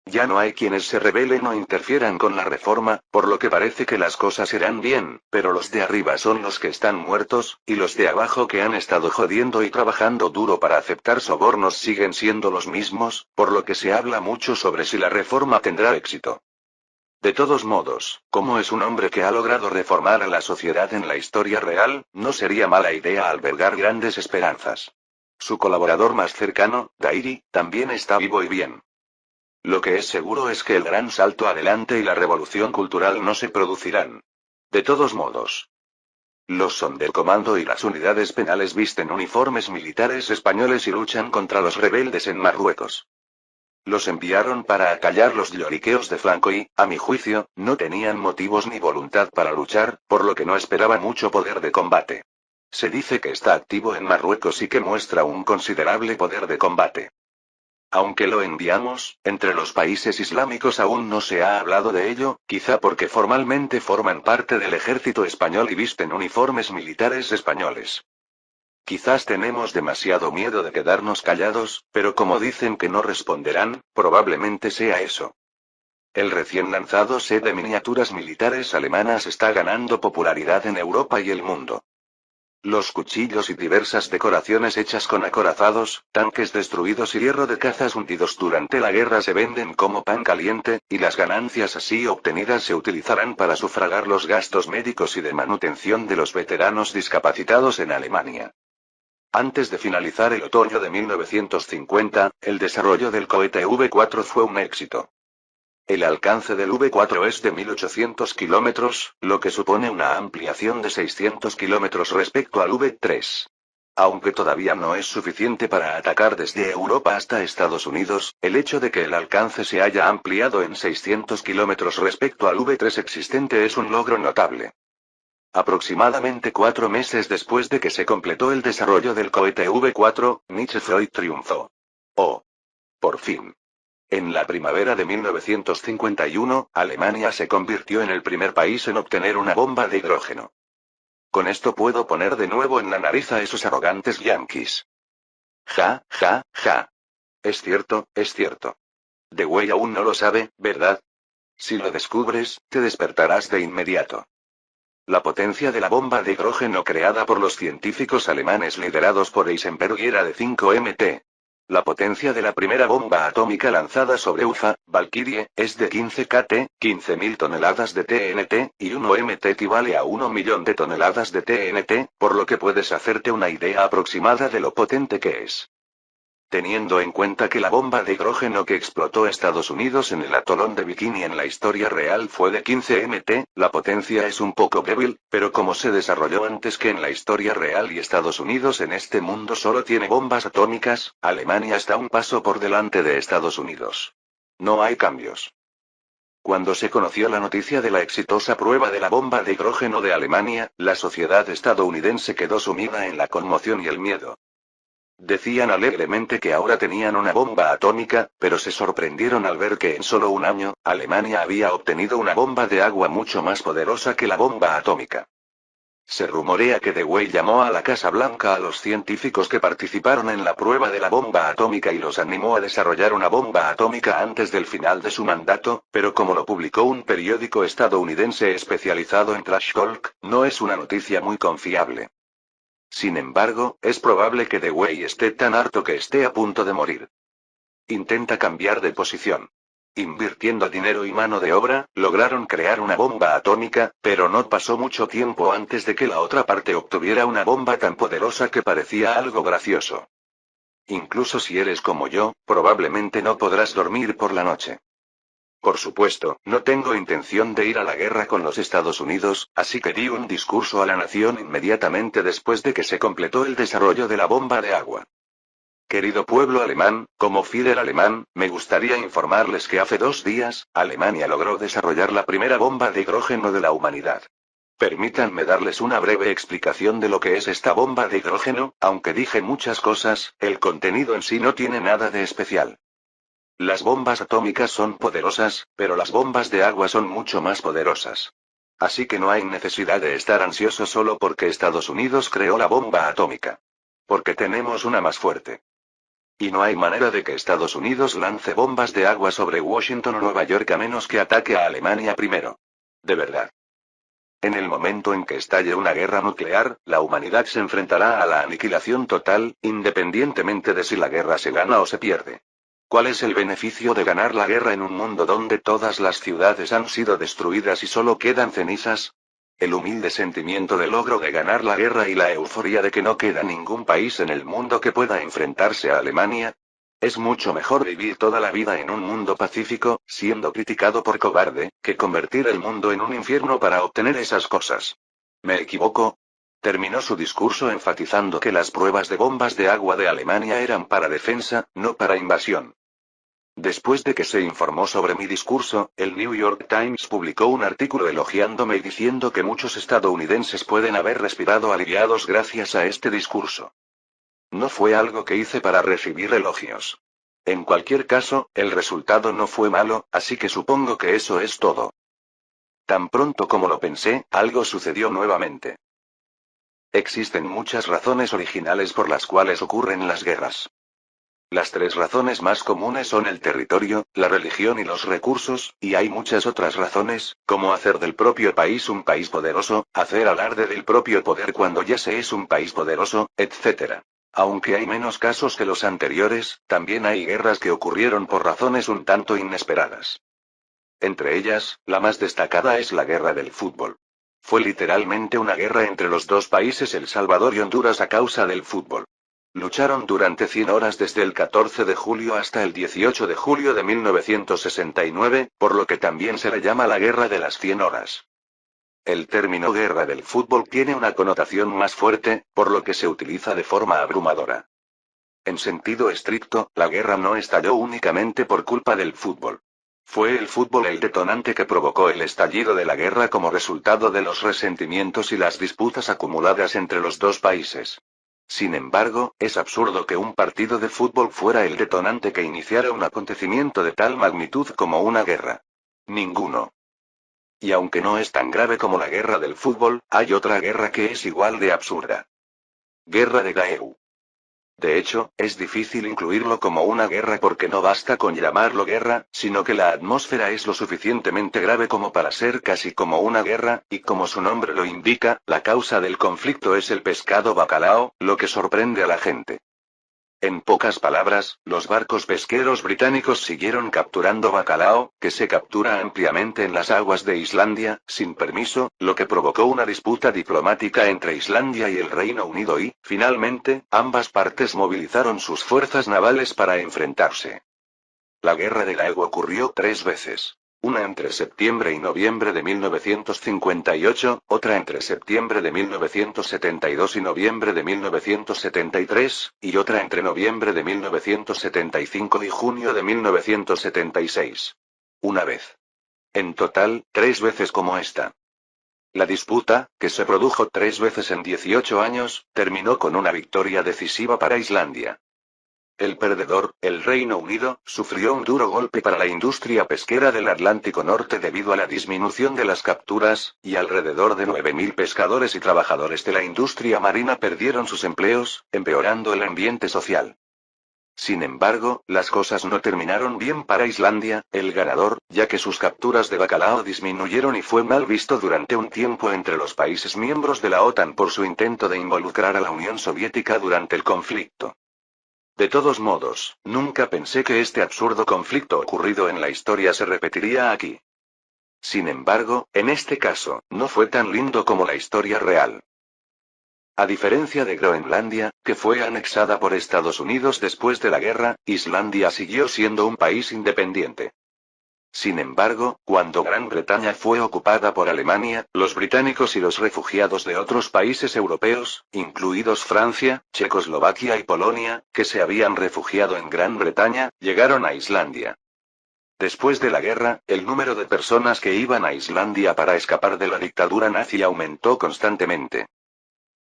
Ya no hay quienes se rebelen o interfieran con la reforma, por lo que parece que las cosas irán bien, pero los de arriba son los que están muertos, y los de abajo que han estado jodiendo y trabajando duro para aceptar sobornos siguen siendo los mismos, por lo que se habla mucho sobre si la reforma tendrá éxito. De todos modos, como es un hombre que ha logrado reformar a la sociedad en la historia real, no sería mala idea albergar grandes esperanzas. Su colaborador más cercano, Dairi, también está vivo y bien. Lo que es seguro es que el gran salto adelante y la revolución cultural no se producirán. De todos modos, los Sonderkommando y las unidades penales visten uniformes militares españoles y luchan contra los rebeldes en Marruecos. Los enviaron para acallar los lloriqueos de Franco y, a mi juicio, no tenían motivos ni voluntad para luchar, por lo que no esperaba mucho poder de combate. Se dice que está activo en Marruecos y que muestra un considerable poder de combate. Aunque lo enviamos, entre los países islámicos aún no se ha hablado de ello, quizá porque formalmente forman parte del ejército español y visten uniformes militares españoles. Quizás tenemos demasiado miedo de quedarnos callados, pero como dicen que no responderán, probablemente sea eso. El recién lanzado set de miniaturas militares alemanas está ganando popularidad en Europa y el mundo. Los cuchillos y diversas decoraciones hechas con acorazados, tanques destruidos y hierro de cazas hundidos durante la guerra se venden como pan caliente, y las ganancias así obtenidas se utilizarán para sufragar los gastos médicos y de manutención de los veteranos discapacitados en Alemania. Antes de finalizar el otoño de 1950, el desarrollo del cohete V4 fue un éxito. El alcance del V4 es de 1800 kilómetros, lo que supone una ampliación de 600 kilómetros respecto al V3. Aunque todavía no es suficiente para atacar desde Europa hasta Estados Unidos, el hecho de que el alcance se haya ampliado en 600 kilómetros respecto al V3 existente es un logro notable. Aproximadamente 4 meses después de que se completó el desarrollo del cohete V4, Nietzsche Freud triunfó. ¡Oh! Por fin. En la primavera de 1951, Alemania se convirtió en el primer país en obtener una bomba de hidrógeno. Con esto puedo poner de nuevo en la nariz a esos arrogantes yanquis. Ja, ja, ja. Es cierto, es cierto. Dewey aún no lo sabe, ¿verdad? Si lo descubres, te despertarás de inmediato. La potencia de la bomba de hidrógeno creada por los científicos alemanes liderados por Heisenberg era de 5 mt. La potencia de la primera bomba atómica lanzada sobre UFA, Valkyrie, es de 15 kT, 15.000 toneladas de TNT, y 1 MT equivale a 1 millón de toneladas de TNT, por lo que puedes hacerte una idea aproximada de lo potente que es. Teniendo en cuenta que la bomba de hidrógeno que explotó Estados Unidos en el atolón de Bikini en la historia real fue de 15 MT, la potencia es un poco débil, pero como se desarrolló antes que en la historia real y Estados Unidos en este mundo solo tiene bombas atómicas, Alemania está un paso por delante de Estados Unidos. No hay cambios. Cuando se conoció la noticia de la exitosa prueba de la bomba de hidrógeno de Alemania, la sociedad estadounidense quedó sumida en la conmoción y el miedo. Decían alegremente que ahora tenían una bomba atómica, pero se sorprendieron al ver que en solo un año, Alemania había obtenido una bomba de agua mucho más poderosa que la bomba atómica. Se rumorea que Dewey llamó a la Casa Blanca a los científicos que participaron en la prueba de la bomba atómica y los animó a desarrollar una bomba atómica antes del final de su mandato, pero como lo publicó un periódico estadounidense especializado en trash talk, no es una noticia muy confiable. Sin embargo, es probable que Dewey esté tan harto que esté a punto de morir. Intenta cambiar de posición. Invirtiendo dinero y mano de obra, lograron crear una bomba atómica, pero no pasó mucho tiempo antes de que la otra parte obtuviera una bomba tan poderosa que parecía algo gracioso. Incluso si eres como yo, probablemente no podrás dormir por la noche. Por supuesto, no tengo intención de ir a la guerra con los Estados Unidos, así que di un discurso a la nación inmediatamente después de que se completó el desarrollo de la bomba de agua. Querido pueblo alemán, como líder alemán, me gustaría informarles que hace 2 días, Alemania logró desarrollar la primera bomba de hidrógeno de la humanidad. Permítanme darles una breve explicación de lo que es esta bomba de hidrógeno, aunque dije muchas cosas, el contenido en sí no tiene nada de especial. Las bombas atómicas son poderosas, pero las bombas de agua son mucho más poderosas. Así que no hay necesidad de estar ansioso solo porque Estados Unidos creó la bomba atómica. Porque tenemos una más fuerte. Y no hay manera de que Estados Unidos lance bombas de agua sobre Washington o Nueva York a menos que ataque a Alemania primero. De verdad. En el momento en que estalle una guerra nuclear, la humanidad se enfrentará a la aniquilación total, independientemente de si la guerra se gana o se pierde. ¿Cuál es el beneficio de ganar la guerra en un mundo donde todas las ciudades han sido destruidas y solo quedan cenizas? El humilde sentimiento de logro de ganar la guerra y la euforia de que no queda ningún país en el mundo que pueda enfrentarse a Alemania. Es mucho mejor vivir toda la vida en un mundo pacífico, siendo criticado por cobarde, que convertir el mundo en un infierno para obtener esas cosas. ¿Me equivoco? Terminó su discurso enfatizando que las pruebas de bombas de agua de Alemania eran para defensa, no para invasión. Después de que se informó sobre mi discurso, el New York Times publicó un artículo elogiándome y diciendo que muchos estadounidenses pueden haber respirado aliviados gracias a este discurso. No fue algo que hice para recibir elogios. En cualquier caso, el resultado no fue malo, así que supongo que eso es todo. Tan pronto como lo pensé, algo sucedió nuevamente. Existen muchas razones originales por las cuales ocurren las guerras. Las 3 razones más comunes son el territorio, la religión y los recursos, y hay muchas otras razones, como hacer del propio país un país poderoso, hacer alarde del propio poder cuando ya se es un país poderoso, etc. Aunque hay menos casos que los anteriores, también hay guerras que ocurrieron por razones un tanto inesperadas. Entre ellas, la más destacada es la guerra del fútbol. Fue literalmente una guerra entre los 2 países El Salvador y Honduras a causa del fútbol. Lucharon durante 100 horas desde el 14 de julio hasta el 18 de julio de 1969, por lo que también se le llama la Guerra de las 100 horas. El término guerra del fútbol tiene una connotación más fuerte, por lo que se utiliza de forma abrumadora. En sentido estricto, la guerra no estalló únicamente por culpa del fútbol. Fue el fútbol el detonante que provocó el estallido de la guerra como resultado de los resentimientos y las disputas acumuladas entre los 2 países. Sin embargo, es absurdo que un partido de fútbol fuera el detonante que iniciara un acontecimiento de tal magnitud como una guerra. Ninguno. Y aunque no es tan grave como la guerra del fútbol, hay otra guerra que es igual de absurda. Guerra de Daegu. De hecho, es difícil incluirlo como una guerra porque no basta con llamarlo guerra, sino que la atmósfera es lo suficientemente grave como para ser casi como una guerra, y como su nombre lo indica, la causa del conflicto es el pescado bacalao, lo que sorprende a la gente. En pocas palabras, los barcos pesqueros británicos siguieron capturando bacalao, que se captura ampliamente en las aguas de Islandia, sin permiso, lo que provocó una disputa diplomática entre Islandia y el Reino Unido y, finalmente, ambas partes movilizaron sus fuerzas navales para enfrentarse. La Guerra de Laegu ocurrió 3 veces. Una entre septiembre y noviembre de 1958, otra entre septiembre de 1972 y noviembre de 1973, y otra entre noviembre de 1975 y junio de 1976. Una vez. En total, 3 veces como esta. La disputa, que se produjo 3 veces en 18 años, terminó con una victoria decisiva para Islandia. El perdedor, el Reino Unido, sufrió un duro golpe para la industria pesquera del Atlántico Norte debido a la disminución de las capturas, y alrededor de 9.000 pescadores y trabajadores de la industria marina perdieron sus empleos, empeorando el ambiente social. Sin embargo, las cosas no terminaron bien para Islandia, el ganador, ya que sus capturas de bacalao disminuyeron y fue mal visto durante un tiempo entre los países miembros de la OTAN por su intento de involucrar a la Unión Soviética durante el conflicto. De todos modos, nunca pensé que este absurdo conflicto ocurrido en la historia se repetiría aquí. Sin embargo, en este caso, no fue tan lindo como la historia real. A diferencia de Groenlandia, que fue anexada por Estados Unidos después de la guerra, Islandia siguió siendo un país independiente. Sin embargo, cuando Gran Bretaña fue ocupada por Alemania, los británicos y los refugiados de otros países europeos, incluidos Francia, Checoslovaquia y Polonia, que se habían refugiado en Gran Bretaña, llegaron a Islandia. Después de la guerra, el número de personas que iban a Islandia para escapar de la dictadura nazi aumentó constantemente.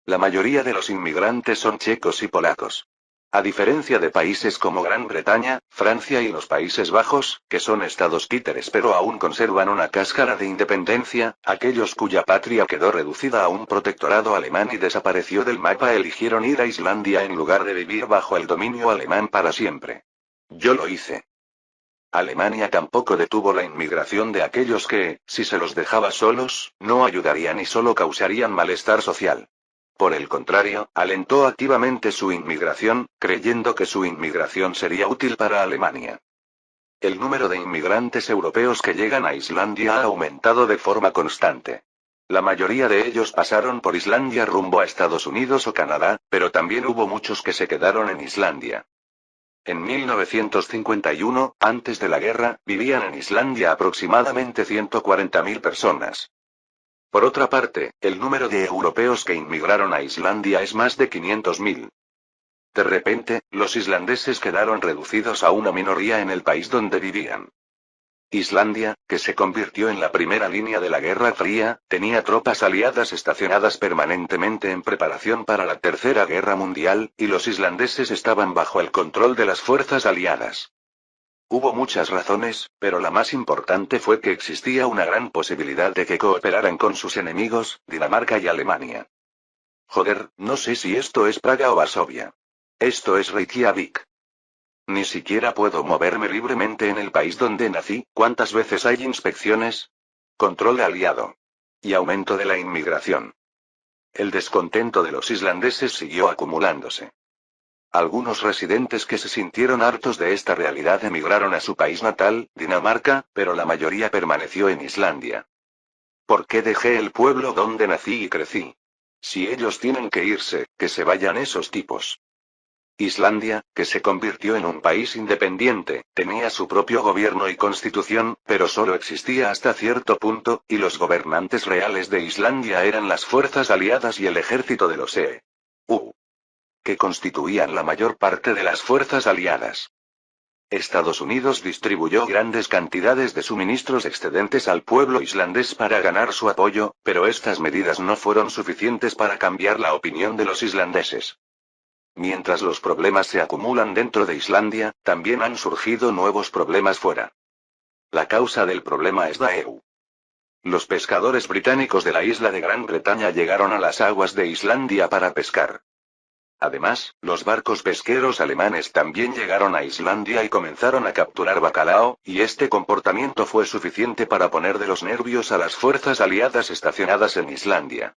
La mayoría de los inmigrantes son checos y polacos. A diferencia de países como Gran Bretaña, Francia y los Países Bajos, que son estados títeres pero aún conservan una cáscara de independencia, aquellos cuya patria quedó reducida a un protectorado alemán y desapareció del mapa eligieron ir a Islandia en lugar de vivir bajo el dominio alemán para siempre. Yo lo hice. Alemania tampoco detuvo la inmigración de aquellos que, si se los dejaba solos, no ayudarían y solo causarían malestar social. Por el contrario, alentó activamente su inmigración, creyendo que su inmigración sería útil para Alemania. El número de inmigrantes europeos que llegan a Islandia ha aumentado de forma constante. La mayoría de ellos pasaron por Islandia rumbo a Estados Unidos o Canadá, pero también hubo muchos que se quedaron en Islandia. En 1951, antes de la guerra, vivían en Islandia aproximadamente 140.000 personas. Por otra parte, el número de europeos que inmigraron a Islandia es más de 500.000. De repente, los islandeses quedaron reducidos a una minoría en el país donde vivían. Islandia, que se convirtió en la primera línea de la Guerra Fría, tenía tropas aliadas estacionadas permanentemente en preparación para la Tercera Guerra Mundial, y los islandeses estaban bajo el control de las fuerzas aliadas. Hubo muchas razones, pero la más importante fue que existía una gran posibilidad de que cooperaran con sus enemigos, Dinamarca y Alemania. Joder, no sé si esto es Praga o Varsovia. Esto es Reykjavik. Ni siquiera puedo moverme libremente en el país donde nací. ¿Cuántas veces hay inspecciones? Control aliado. Y aumento de la inmigración. El descontento de los islandeses siguió acumulándose. Algunos residentes que se sintieron hartos de esta realidad emigraron a su país natal, Dinamarca, pero la mayoría permaneció en Islandia. ¿Por qué dejé el pueblo donde nací y crecí? Si ellos tienen que irse, que se vayan esos tipos. Islandia, que se convirtió en un país independiente, tenía su propio gobierno y constitución, pero solo existía hasta cierto punto, y los gobernantes reales de Islandia eran las fuerzas aliadas y el ejército de los EU. Que constituían la mayor parte de las fuerzas aliadas. Estados Unidos distribuyó grandes cantidades de suministros excedentes al pueblo islandés para ganar su apoyo, pero estas medidas no fueron suficientes para cambiar la opinión de los islandeses. Mientras los problemas se acumulan dentro de Islandia, también han surgido nuevos problemas fuera. La causa del problema es la EU. Los pescadores británicos de la isla de Gran Bretaña llegaron a las aguas de Islandia para pescar. Además, los barcos pesqueros alemanes también llegaron a Islandia y comenzaron a capturar bacalao, y este comportamiento fue suficiente para poner de los nervios a las fuerzas aliadas estacionadas en Islandia.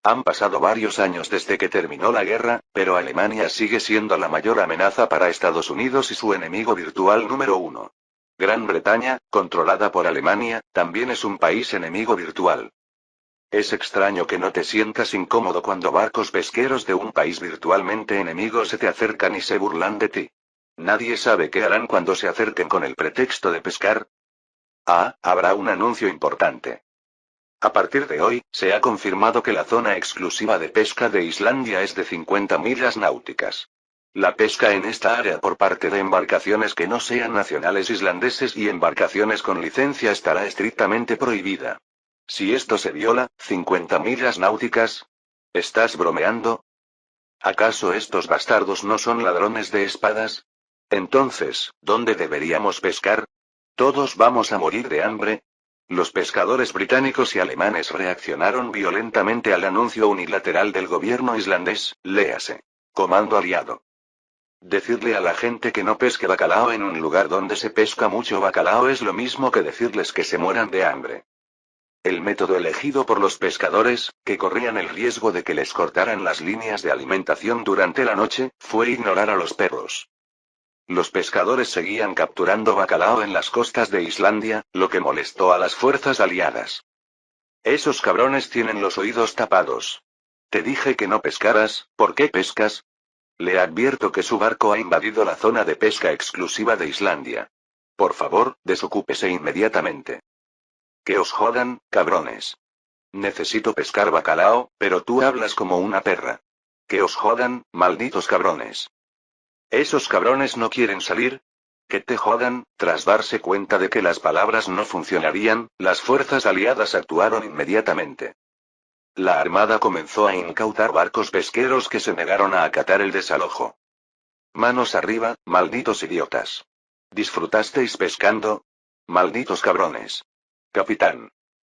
Han pasado varios años desde que terminó la guerra, pero Alemania sigue siendo la mayor amenaza para Estados Unidos y su enemigo virtual número uno. Gran Bretaña, controlada por Alemania, también es un país enemigo virtual. Es extraño que no te sientas incómodo cuando barcos pesqueros de un país virtualmente enemigo se te acercan y se burlan de ti. Nadie sabe qué harán cuando se acerquen con el pretexto de pescar. Ah, habrá un anuncio importante. A partir de hoy, se ha confirmado que la zona exclusiva de pesca de Islandia es de 50 millas náuticas. La pesca en esta área por parte de embarcaciones que no sean nacionales islandeses y embarcaciones con licencia estará estrictamente prohibida. Si esto se viola, 50 millas náuticas. ¿Estás bromeando? ¿Acaso estos bastardos no son ladrones de espadas? Entonces, ¿dónde deberíamos pescar? ¿Todos vamos a morir de hambre? Los pescadores británicos y alemanes reaccionaron violentamente al anuncio unilateral del gobierno islandés, léase. Comando aliado. Decirle a la gente que no pesque bacalao en un lugar donde se pesca mucho bacalao es lo mismo que decirles que se mueran de hambre. El método elegido por los pescadores, que corrían el riesgo de que les cortaran las líneas de alimentación durante la noche, fue ignorar a los perros. Los pescadores seguían capturando bacalao en las costas de Islandia, lo que molestó a las fuerzas aliadas. Esos cabrones tienen los oídos tapados. Te dije que no pescaras, ¿por qué pescas? Le advierto que su barco ha invadido la zona de pesca exclusiva de Islandia. Por favor, desocúpese inmediatamente. Que os jodan, cabrones. Necesito pescar bacalao, pero tú hablas como una perra. Que os jodan, malditos cabrones. ¿Esos cabrones no quieren salir? Que te jodan. Tras darse cuenta de que las palabras no funcionarían, las fuerzas aliadas actuaron inmediatamente. La armada comenzó a incautar barcos pesqueros que se negaron a acatar el desalojo. Manos arriba, malditos idiotas. ¿Disfrutasteis pescando? Malditos cabrones. Capitán.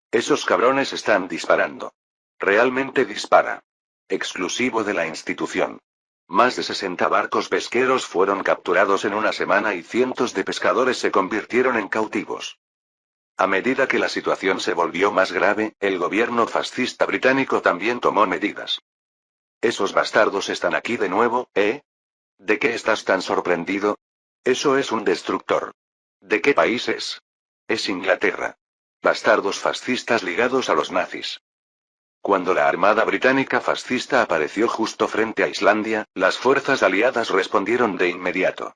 Esos cabrones están disparando. Realmente dispara. Exclusivo de la institución. Más de 60 barcos pesqueros fueron capturados en una semana y cientos de pescadores se convirtieron en cautivos. A medida que la situación se volvió más grave, el gobierno fascista británico también tomó medidas. Esos bastardos están aquí de nuevo, ¿eh? ¿De qué estás tan sorprendido? Eso es un destructor. ¿De qué país es? Es Inglaterra. Bastardos fascistas ligados a los nazis. Cuando la Armada Británica fascista apareció justo frente a Islandia, las fuerzas aliadas respondieron de inmediato.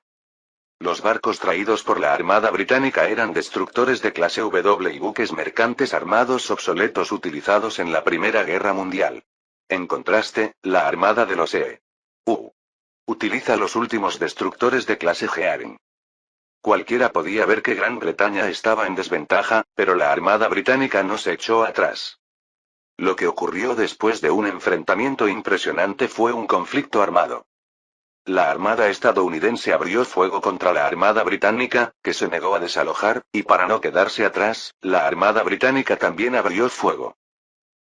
Los barcos traídos por la Armada Británica eran destructores de clase W y buques mercantes armados obsoletos utilizados en la Primera Guerra Mundial. En contraste, la Armada de los EU utiliza los últimos destructores de clase Gearing. Cualquiera podía ver que Gran Bretaña estaba en desventaja, pero la Armada Británica no se echó atrás. Lo que ocurrió después de un enfrentamiento impresionante fue un conflicto armado. La Armada estadounidense abrió fuego contra la Armada británica, que se negó a desalojar, y para no quedarse atrás, la Armada británica también abrió fuego.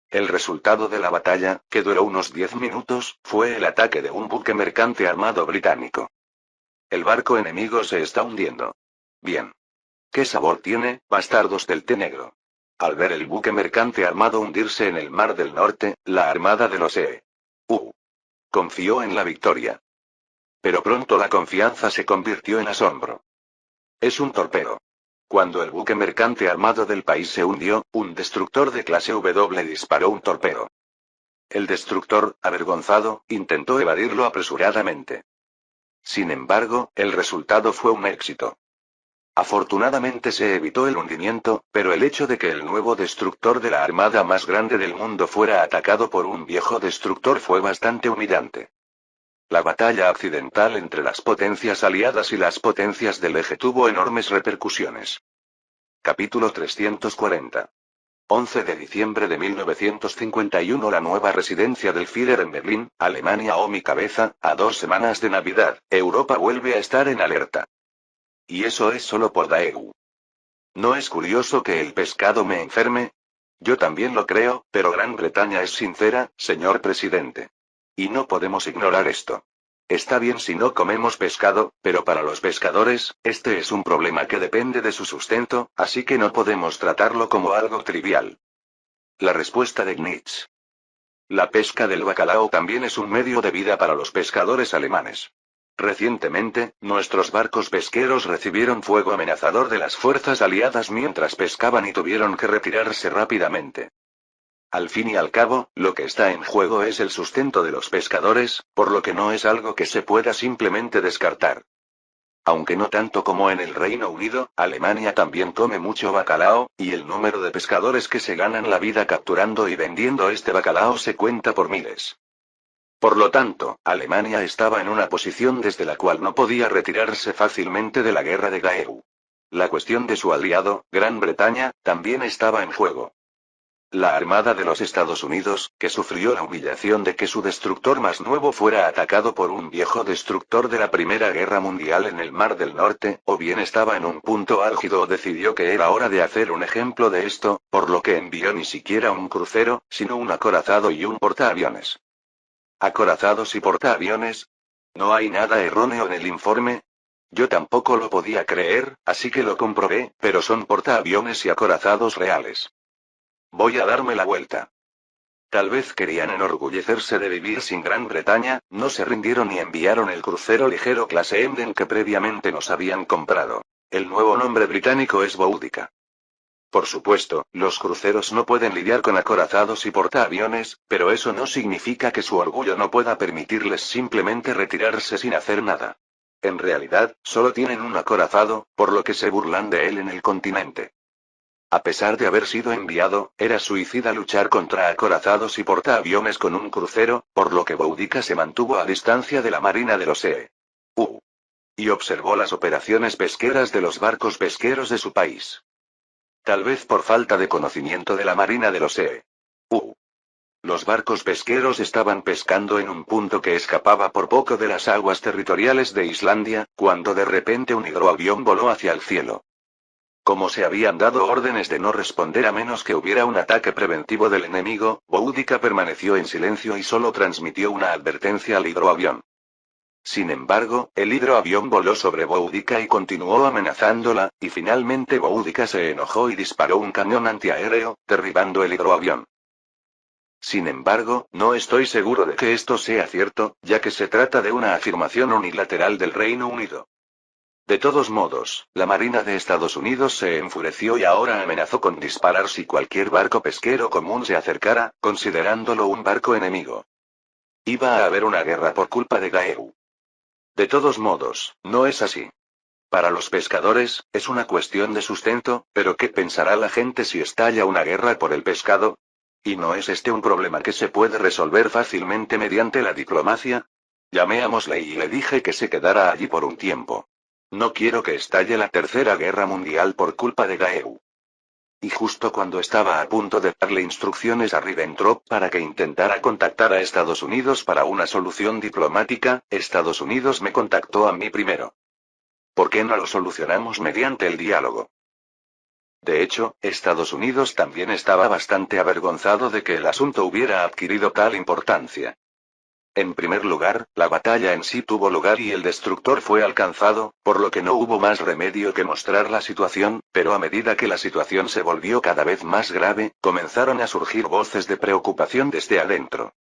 El resultado de la batalla, que duró unos 10 minutos, fue el ataque de un buque mercante armado británico. El barco enemigo se está hundiendo. Bien. ¿Qué sabor tiene, bastardos del té negro? Al ver el buque mercante armado hundirse en el Mar del Norte, la Armada de los EU confió en la victoria. Pero pronto la confianza se convirtió en asombro. Es un torpedo. Cuando el buque mercante armado del país se hundió, un destructor de clase W disparó un torpedo. El destructor, avergonzado, intentó evadirlo apresuradamente. Sin embargo, el resultado fue un éxito. Afortunadamente se evitó el hundimiento, pero el hecho de que el nuevo destructor de la armada más grande del mundo fuera atacado por un viejo destructor fue bastante humillante. La batalla accidental entre las potencias aliadas y las potencias del eje tuvo enormes repercusiones. Capítulo 340. 11 de diciembre de 1951. La nueva residencia del Führer en Berlín, Alemania. Oh mi cabeza, a 2 semanas de Navidad, Europa vuelve a estar en alerta. Y eso es solo por Daegu. ¿No es curioso que el pescado me enferme? Yo también lo creo, pero Gran Bretaña es sincera, señor presidente. Y no podemos ignorar esto. Está bien si no comemos pescado, pero para los pescadores, este es un problema que depende de su sustento, así que no podemos tratarlo como algo trivial. La respuesta de Gnitz. La pesca del bacalao también es un medio de vida para los pescadores alemanes. Recientemente, nuestros barcos pesqueros recibieron fuego amenazador de las fuerzas aliadas mientras pescaban y tuvieron que retirarse rápidamente. Al fin y al cabo, lo que está en juego es el sustento de los pescadores, por lo que no es algo que se pueda simplemente descartar. Aunque no tanto como en el Reino Unido, Alemania también come mucho bacalao, y el número de pescadores que se ganan la vida capturando y vendiendo este bacalao se cuenta por miles. Por lo tanto, Alemania estaba en una posición desde la cual no podía retirarse fácilmente de la guerra de Gaeu. La cuestión de su aliado, Gran Bretaña, también estaba en juego. La Armada de los Estados Unidos, que sufrió la humillación de que su destructor más nuevo fuera atacado por un viejo destructor de la Primera Guerra Mundial en el Mar del Norte, o bien estaba en un punto álgido o decidió que era hora de hacer un ejemplo de esto, por lo que envió ni siquiera un crucero, sino un acorazado y un portaaviones. ¿Acorazados y portaaviones? ¿No hay nada erróneo en el informe? Yo tampoco lo podía creer, así que lo comprobé, pero son portaaviones y acorazados reales. Voy a darme la vuelta. Tal vez querían enorgullecerse de vivir sin Gran Bretaña, no se rindieron y enviaron el crucero ligero clase Emden que previamente nos habían comprado. El nuevo nombre británico es Boudica. Por supuesto, los cruceros no pueden lidiar con acorazados y portaaviones, pero eso no significa que su orgullo no pueda permitirles simplemente retirarse sin hacer nada. En realidad, solo tienen un acorazado, por lo que se burlan de él en el continente. A pesar de haber sido enviado, era suicida luchar contra acorazados y portaaviones con un crucero, por lo que Boudica se mantuvo a distancia de la marina de los EU. Y observó las operaciones pesqueras de los barcos pesqueros de su país. Tal vez por falta de conocimiento de la marina de los EU. Los barcos pesqueros estaban pescando en un punto que escapaba por poco de las aguas territoriales de Islandia, cuando de repente un hidroavión voló hacia el cielo. Como se habían dado órdenes de no responder a menos que hubiera un ataque preventivo del enemigo, Boudica permaneció en silencio y solo transmitió una advertencia al hidroavión. Sin embargo, el hidroavión voló sobre Boudica y continuó amenazándola, y finalmente Boudica se enojó y disparó un cañón antiaéreo, derribando el hidroavión. Sin embargo, no estoy seguro de que esto sea cierto, ya que se trata de una afirmación unilateral del Reino Unido. De todos modos, la Marina de Estados Unidos se enfureció y ahora amenazó con disparar si cualquier barco pesquero común se acercara, considerándolo un barco enemigo. Iba a haber una guerra por culpa de Gaeu. De todos modos, no es así. Para los pescadores, es una cuestión de sustento, pero ¿qué pensará la gente si estalla una guerra por el pescado? ¿Y no es este un problema que se puede resolver fácilmente mediante la diplomacia? Llamé a Mosley y le dije que se quedara allí por un tiempo. No quiero que estalle la Tercera Guerra Mundial por culpa de Gaeu. Y justo cuando estaba a punto de darle instrucciones a Ribbentrop para que intentara contactar a Estados Unidos para una solución diplomática, Estados Unidos me contactó a mí primero. ¿Por qué no lo solucionamos mediante el diálogo? De hecho, Estados Unidos también estaba bastante avergonzado de que el asunto hubiera adquirido tal importancia. En primer lugar, la batalla en sí tuvo lugar y el destructor fue alcanzado, por lo que no hubo más remedio que mostrar la situación, pero a medida que la situación se volvió cada vez más grave, comenzaron a surgir voces de preocupación desde adentro.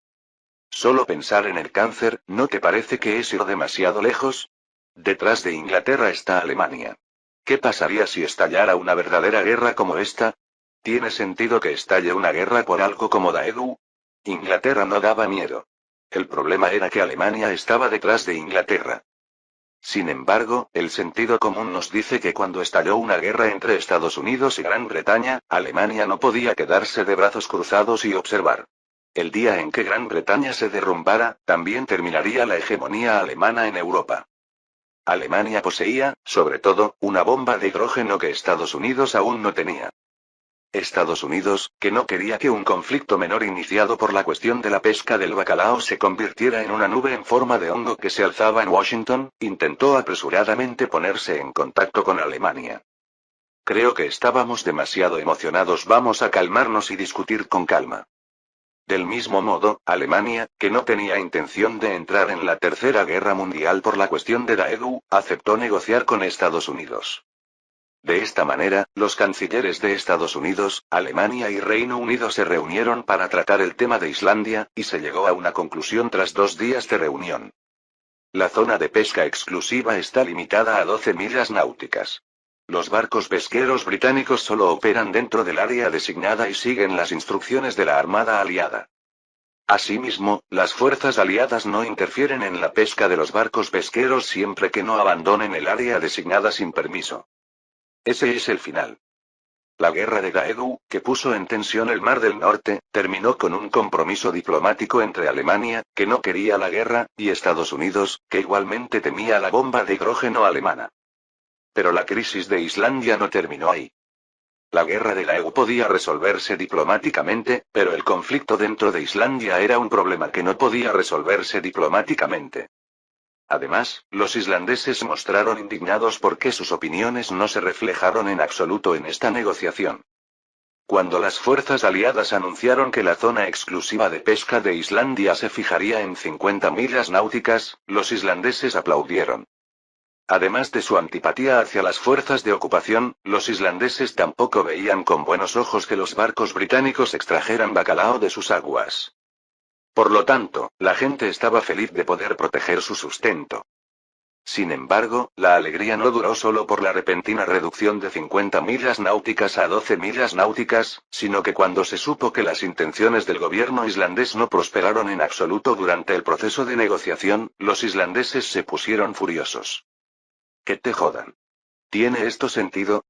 Solo pensar en el cáncer, ¿no te parece que es ir demasiado lejos? Detrás de Inglaterra está Alemania. ¿Qué pasaría si estallara una verdadera guerra como esta? ¿Tiene sentido que estalle una guerra por algo como Daegu? Inglaterra no daba miedo. El problema era que Alemania estaba detrás de Inglaterra. Sin embargo, el sentido común nos dice que cuando estalló una guerra entre Estados Unidos y Gran Bretaña, Alemania no podía quedarse de brazos cruzados y observar. El día en que Gran Bretaña se derrumbara, también terminaría la hegemonía alemana en Europa. Alemania poseía, sobre todo, una bomba de hidrógeno que Estados Unidos aún no tenía. Estados Unidos, que no quería que un conflicto menor iniciado por la cuestión de la pesca del bacalao se convirtiera en una nube en forma de hongo que se alzaba en Washington, intentó apresuradamente ponerse en contacto con Alemania. Creo que estábamos demasiado emocionados. Vamos a calmarnos y discutir con calma. Del mismo modo, Alemania, que no tenía intención de entrar en la Tercera Guerra Mundial por la cuestión de Daegu, aceptó negociar con Estados Unidos. De esta manera, los cancilleres de Estados Unidos, Alemania y Reino Unido se reunieron para tratar el tema de Islandia, y se llegó a una conclusión tras 2 días de reunión. La zona de pesca exclusiva está limitada a 12 millas náuticas. Los barcos pesqueros británicos solo operan dentro del área designada y siguen las instrucciones de la Armada Aliada. Asimismo, las fuerzas aliadas no interfieren en la pesca de los barcos pesqueros siempre que no abandonen el área designada sin permiso. Ese es el final. La guerra de Daegu, que puso en tensión el Mar del Norte, terminó con un compromiso diplomático entre Alemania, que no quería la guerra, y Estados Unidos, que igualmente temía la bomba de hidrógeno alemana. Pero la crisis de Islandia no terminó ahí. La guerra de Daegu podía resolverse diplomáticamente, pero el conflicto dentro de Islandia era un problema que no podía resolverse diplomáticamente. Además, los islandeses se mostraron indignados porque sus opiniones no se reflejaron en absoluto en esta negociación. Cuando las fuerzas aliadas anunciaron que la zona exclusiva de pesca de Islandia se fijaría en 50 millas náuticas, los islandeses aplaudieron. Además de su antipatía hacia las fuerzas de ocupación, los islandeses tampoco veían con buenos ojos que los barcos británicos extrajeran bacalao de sus aguas. Por lo tanto, la gente estaba feliz de poder proteger su sustento. Sin embargo, la alegría no duró solo por la repentina reducción de 50 millas náuticas a 12 millas náuticas, sino que cuando se supo que las intenciones del gobierno islandés no prosperaron en absoluto durante el proceso de negociación, los islandeses se pusieron furiosos. ¡Que te jodan! ¿Tiene esto sentido?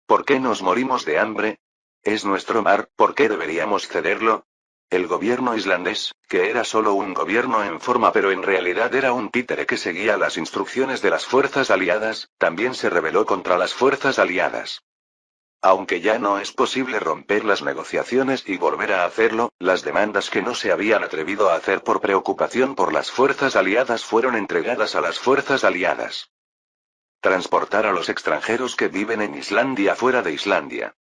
¿Por qué nos morimos de hambre? ¿Es nuestro mar, por qué deberíamos cederlo? El gobierno islandés, que era solo un gobierno en forma pero en realidad era un títere que seguía las instrucciones de las fuerzas aliadas, también se rebeló contra las fuerzas aliadas. Aunque ya no es posible romper las negociaciones y volver a hacerlo, las demandas que no se habían atrevido a hacer por preocupación por las fuerzas aliadas fueron entregadas a las fuerzas aliadas. Transportar a los extranjeros que viven en Islandia fuera de Islandia.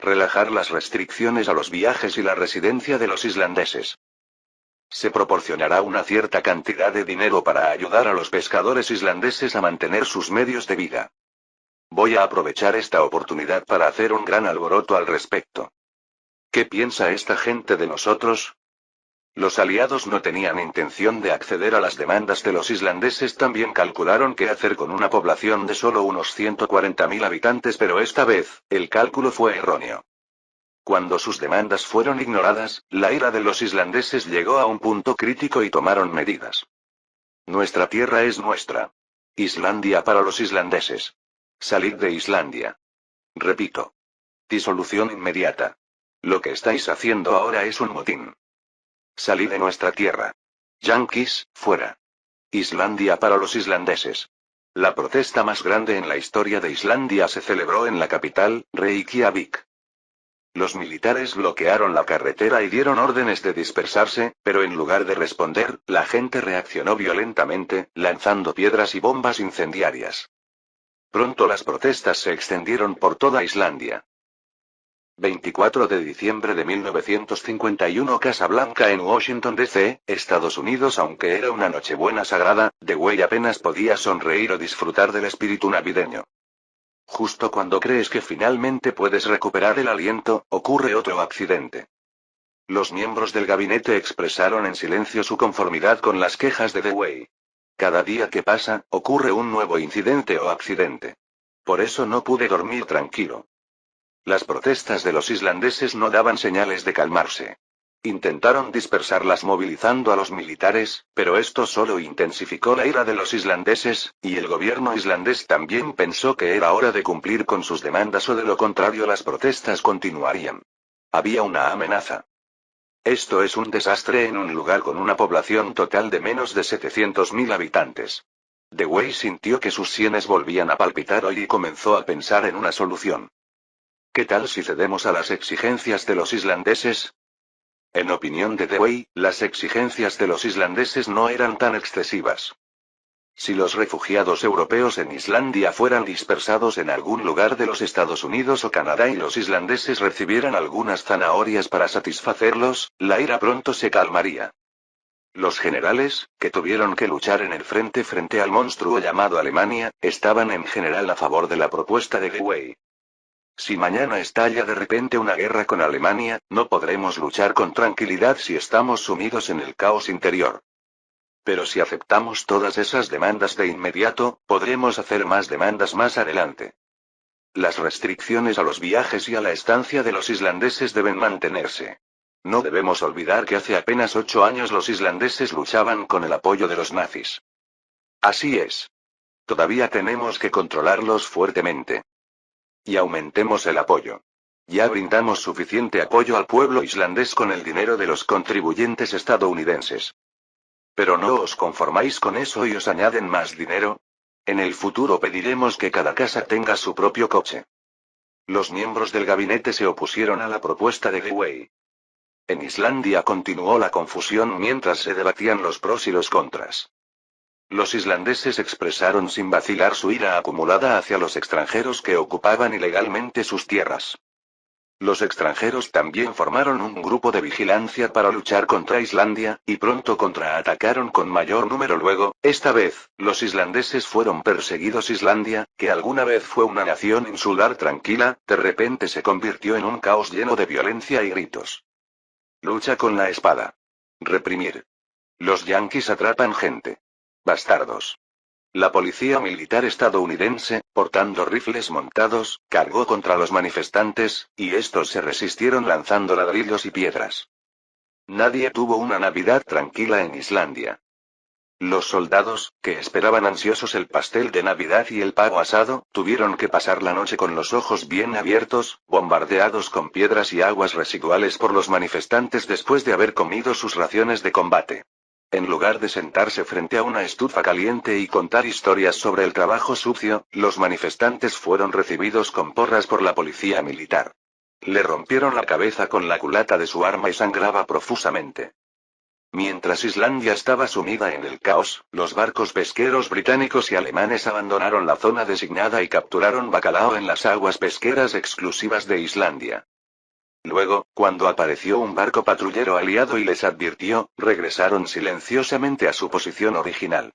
Relajar las restricciones a los viajes y la residencia de los islandeses. Se proporcionará una cierta cantidad de dinero para ayudar a los pescadores islandeses a mantener sus medios de vida. Voy a aprovechar esta oportunidad para hacer un gran alboroto al respecto. ¿Qué piensa esta gente de nosotros? Los aliados no tenían intención de acceder a las demandas de los islandeses. También calcularon qué hacer con una población de solo unos 140.000 habitantes, pero esta vez, el cálculo fue erróneo. Cuando sus demandas fueron ignoradas, la ira de los islandeses llegó a un punto crítico y tomaron medidas. Nuestra tierra es nuestra. Islandia para los islandeses. Salid de Islandia. Repito. Disolución inmediata. Lo que estáis haciendo ahora es un motín. Salid de nuestra tierra. Yankees, fuera. Islandia para los islandeses. La protesta más grande en la historia de Islandia se celebró en la capital, Reykjavik. Los militares bloquearon la carretera y dieron órdenes de dispersarse, pero en lugar de responder, la gente reaccionó violentamente, lanzando piedras y bombas incendiarias. Pronto las protestas se extendieron por toda Islandia. 24 de diciembre de 1951, Casa Blanca en Washington, D.C., Estados Unidos. Aunque era una Nochebuena sagrada, Dewey apenas podía sonreír o disfrutar del espíritu navideño. Justo cuando crees que finalmente puedes recuperar el aliento, ocurre otro accidente. Los miembros del gabinete expresaron en silencio su conformidad con las quejas de Dewey. Cada día que pasa, ocurre un nuevo incidente o accidente. Por eso no pude dormir tranquilo. Las protestas de los islandeses no daban señales de calmarse. Intentaron dispersarlas movilizando a los militares, pero esto solo intensificó la ira de los islandeses, y el gobierno islandés también pensó que era hora de cumplir con sus demandas o de lo contrario las protestas continuarían. Había una amenaza. Esto es un desastre en un lugar con una población total de menos de 700.000 habitantes. Dewey sintió que sus sienes volvían a palpitar hoy y comenzó a pensar en una solución. ¿Qué tal si cedemos a las exigencias de los islandeses? En opinión de Dewey, las exigencias de los islandeses no eran tan excesivas. Si los refugiados europeos en Islandia fueran dispersados en algún lugar de los Estados Unidos o Canadá y los islandeses recibieran algunas zanahorias para satisfacerlos, la ira pronto se calmaría. Los generales, que tuvieron que luchar en el frente al monstruo llamado Alemania, estaban en general a favor de la propuesta de Dewey. Si mañana estalla de repente una guerra con Alemania, no podremos luchar con tranquilidad si estamos sumidos en el caos interior. Pero si aceptamos todas esas demandas de inmediato, podremos hacer más demandas más adelante. Las restricciones a los viajes y a la estancia de los islandeses deben mantenerse. No debemos olvidar que hace apenas 8 años los islandeses luchaban con el apoyo de los nazis. Así es. Todavía tenemos que controlarlos fuertemente. Y aumentemos el apoyo. Ya brindamos suficiente apoyo al pueblo islandés con el dinero de los contribuyentes estadounidenses. Pero no os conformáis con eso y os añaden más dinero. En el futuro pediremos que cada casa tenga su propio coche. Los miembros del gabinete se opusieron a la propuesta de Dewey. En Islandia continuó la confusión mientras se debatían los pros y los contras. Los islandeses expresaron sin vacilar su ira acumulada hacia los extranjeros que ocupaban ilegalmente sus tierras. Los extranjeros también formaron un grupo de vigilancia para luchar contra Islandia, y pronto contraatacaron con mayor número luego. Esta vez, los islandeses fueron perseguidos. Islandia, que alguna vez fue una nación insular tranquila, de repente se convirtió en un caos lleno de violencia y gritos. Lucha con la espada. Reprimir. Los yanquis atrapan gente. Bastardos. La policía militar estadounidense, portando rifles montados, cargó contra los manifestantes, y estos se resistieron lanzando ladrillos y piedras. Nadie tuvo una Navidad tranquila en Islandia. Los soldados, que esperaban ansiosos el pastel de Navidad y el pavo asado, tuvieron que pasar la noche con los ojos bien abiertos, bombardeados con piedras y aguas residuales por los manifestantes después de haber comido sus raciones de combate. En lugar de sentarse frente a una estufa caliente y contar historias sobre el trabajo sucio, los manifestantes fueron recibidos con porras por la policía militar. Le rompieron la cabeza con la culata de su arma y sangraba profusamente. Mientras Islandia estaba sumida en el caos, los barcos pesqueros británicos y alemanes abandonaron la zona designada y capturaron bacalao en las aguas pesqueras exclusivas de Islandia. Luego, cuando apareció un barco patrullero aliado y les advirtió, regresaron silenciosamente a su posición original.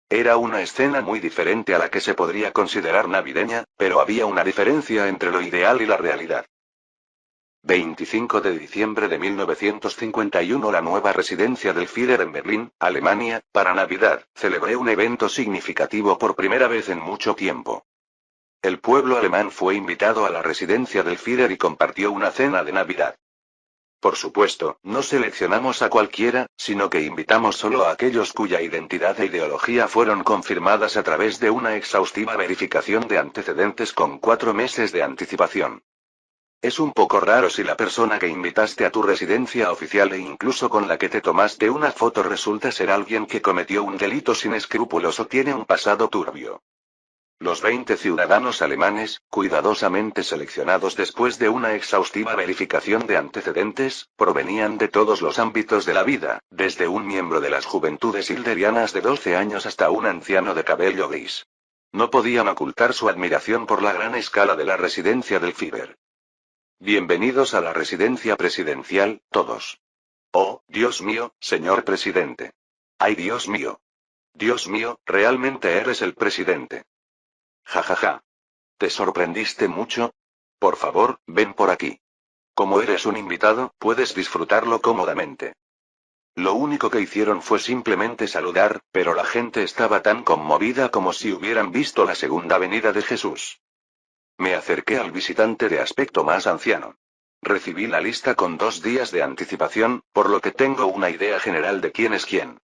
Era una escena muy diferente a la que se podría considerar navideña, pero había una diferencia entre lo ideal y la realidad. 25 de diciembre de 1951. La nueva residencia del Führer en Berlín, Alemania. Para Navidad, celebré un evento significativo por primera vez en mucho tiempo. El pueblo alemán fue invitado a la residencia del Führer y compartió una cena de Navidad. Por supuesto, no seleccionamos a cualquiera, sino que invitamos solo a aquellos cuya identidad e ideología fueron confirmadas a través de una exhaustiva verificación de antecedentes con 4 meses de anticipación. Es un poco raro si la persona que invitaste a tu residencia oficial e incluso con la que te tomaste una foto resulta ser alguien que cometió un delito sin escrúpulos o tiene un pasado turbio. Los 20 ciudadanos alemanes, cuidadosamente seleccionados después de una exhaustiva verificación de antecedentes, provenían de todos los ámbitos de la vida, desde un miembro de las juventudes hilderianas de 12 años hasta un anciano de cabello gris. No podían ocultar su admiración por la gran escala de la residencia del Führer. Bienvenidos a la residencia presidencial, todos. Oh, Dios mío, señor presidente. ¡Ay, Dios mío! Dios mío, ¿realmente eres el presidente? Ja ja ja. ¿Te sorprendiste mucho? Por favor, ven por aquí. Como eres un invitado, puedes disfrutarlo cómodamente. Lo único que hicieron fue simplemente saludar, pero la gente estaba tan conmovida como si hubieran visto la segunda venida de Jesús. Me acerqué al visitante de aspecto más anciano. Recibí la lista con 2 días de anticipación, por lo que tengo una idea general de quién es quién.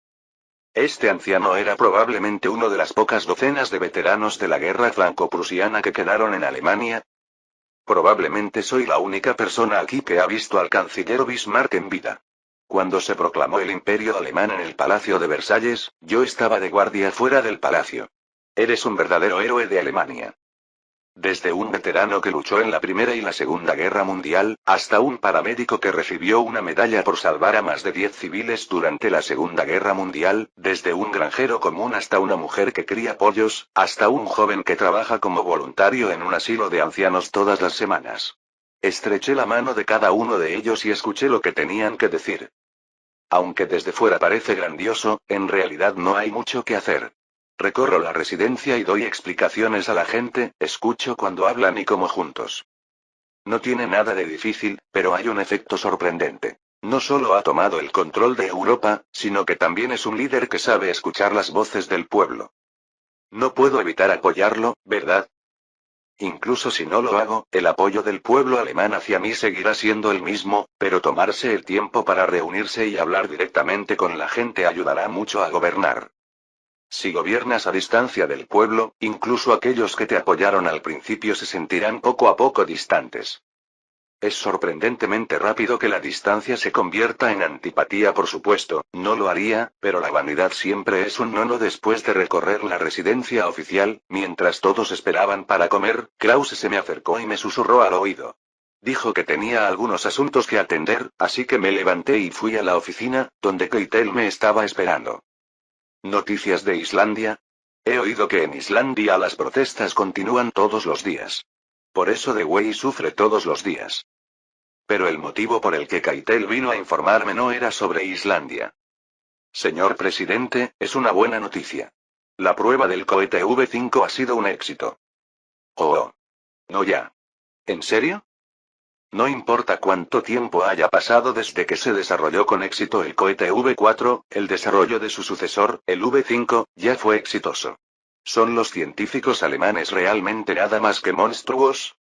Este anciano era probablemente uno de las pocas docenas de veteranos de la guerra franco-prusiana que quedaron en Alemania. Probablemente soy la única persona aquí que ha visto al canciller Bismarck en vida. Cuando se proclamó el imperio alemán en el Palacio de Versalles, yo estaba de guardia fuera del palacio. Eres un verdadero héroe de Alemania. Desde un veterano que luchó en la Primera y la Segunda Guerra Mundial, hasta un paramédico que recibió una medalla por salvar a más de 10 civiles durante la Segunda Guerra Mundial, desde un granjero común hasta una mujer que cría pollos, hasta un joven que trabaja como voluntario en un asilo de ancianos todas las semanas. Estreché la mano de cada uno de ellos y escuché lo que tenían que decir. Aunque desde fuera parece grandioso, en realidad no hay mucho que hacer. Recorro la residencia y doy explicaciones a la gente, escucho cuando hablan y como juntos. No tiene nada de difícil, pero hay un efecto sorprendente. No solo ha tomado el control de Europa, sino que también es un líder que sabe escuchar las voces del pueblo. No puedo evitar apoyarlo, ¿verdad? Incluso si no lo hago, el apoyo del pueblo alemán hacia mí seguirá siendo el mismo, pero tomarse el tiempo para reunirse y hablar directamente con la gente ayudará mucho a gobernar. Si gobiernas a distancia del pueblo, incluso aquellos que te apoyaron al principio se sentirán poco a poco distantes. Es sorprendentemente rápido que la distancia se convierta en antipatía, por supuesto, no lo haría, pero la vanidad siempre es un nono. Después de recorrer la residencia oficial, mientras todos esperaban para comer, Krause se me acercó y me susurró al oído. Dijo que tenía algunos asuntos que atender, así que me levanté y fui a la oficina, donde Keitel me estaba esperando. ¿Noticias de Islandia? He oído que en Islandia las protestas continúan todos los días. Por eso The Way sufre todos los días. Pero el motivo por el que Keitel vino a informarme no era sobre Islandia. Señor presidente, es una buena noticia. La prueba del cohete V5 ha sido un éxito. Oh. No ya. ¿En serio? No importa cuánto tiempo haya pasado desde que se desarrolló con éxito el cohete V4, el desarrollo de su sucesor, el V5, ya fue exitoso. ¿Son los científicos alemanes realmente nada más que monstruos?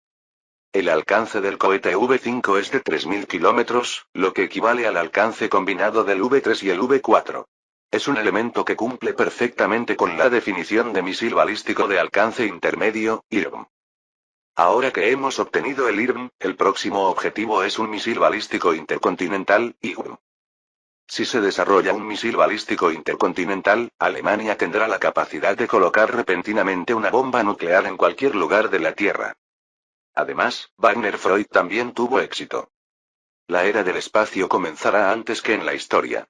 El alcance del cohete V5 es de 3.000 kilómetros, lo que equivale al alcance combinado del V3 y el V4. Es un elemento que cumple perfectamente con la definición de misil balístico de alcance intermedio, IRM. Ahora que hemos obtenido el IRM, el próximo objetivo es un misil balístico intercontinental, IRM. Si se desarrolla un misil balístico intercontinental, Alemania tendrá la capacidad de colocar repentinamente una bomba nuclear en cualquier lugar de la Tierra. Además, Wagner Freud también tuvo éxito. La era del espacio comenzará antes que en la historia.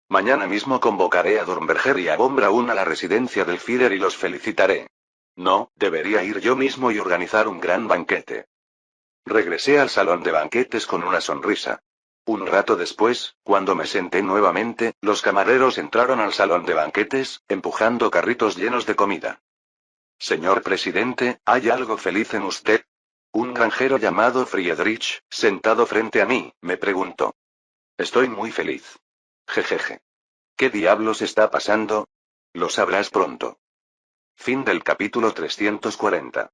Mañana mismo convocaré a Dornberger y a von Braun a la residencia del Führer y los felicitaré. No, debería ir yo mismo y organizar un gran banquete. Regresé al salón de banquetes con una sonrisa. Un rato después, cuando me senté nuevamente, los camareros entraron al salón de banquetes, empujando carritos llenos de comida. Señor presidente, ¿hay algo feliz en usted? Un granjero llamado Friedrich, sentado frente a mí, me preguntó. Estoy muy feliz. Jejeje. ¿Qué diablos está pasando? Lo sabrás pronto. Fin del capítulo 340.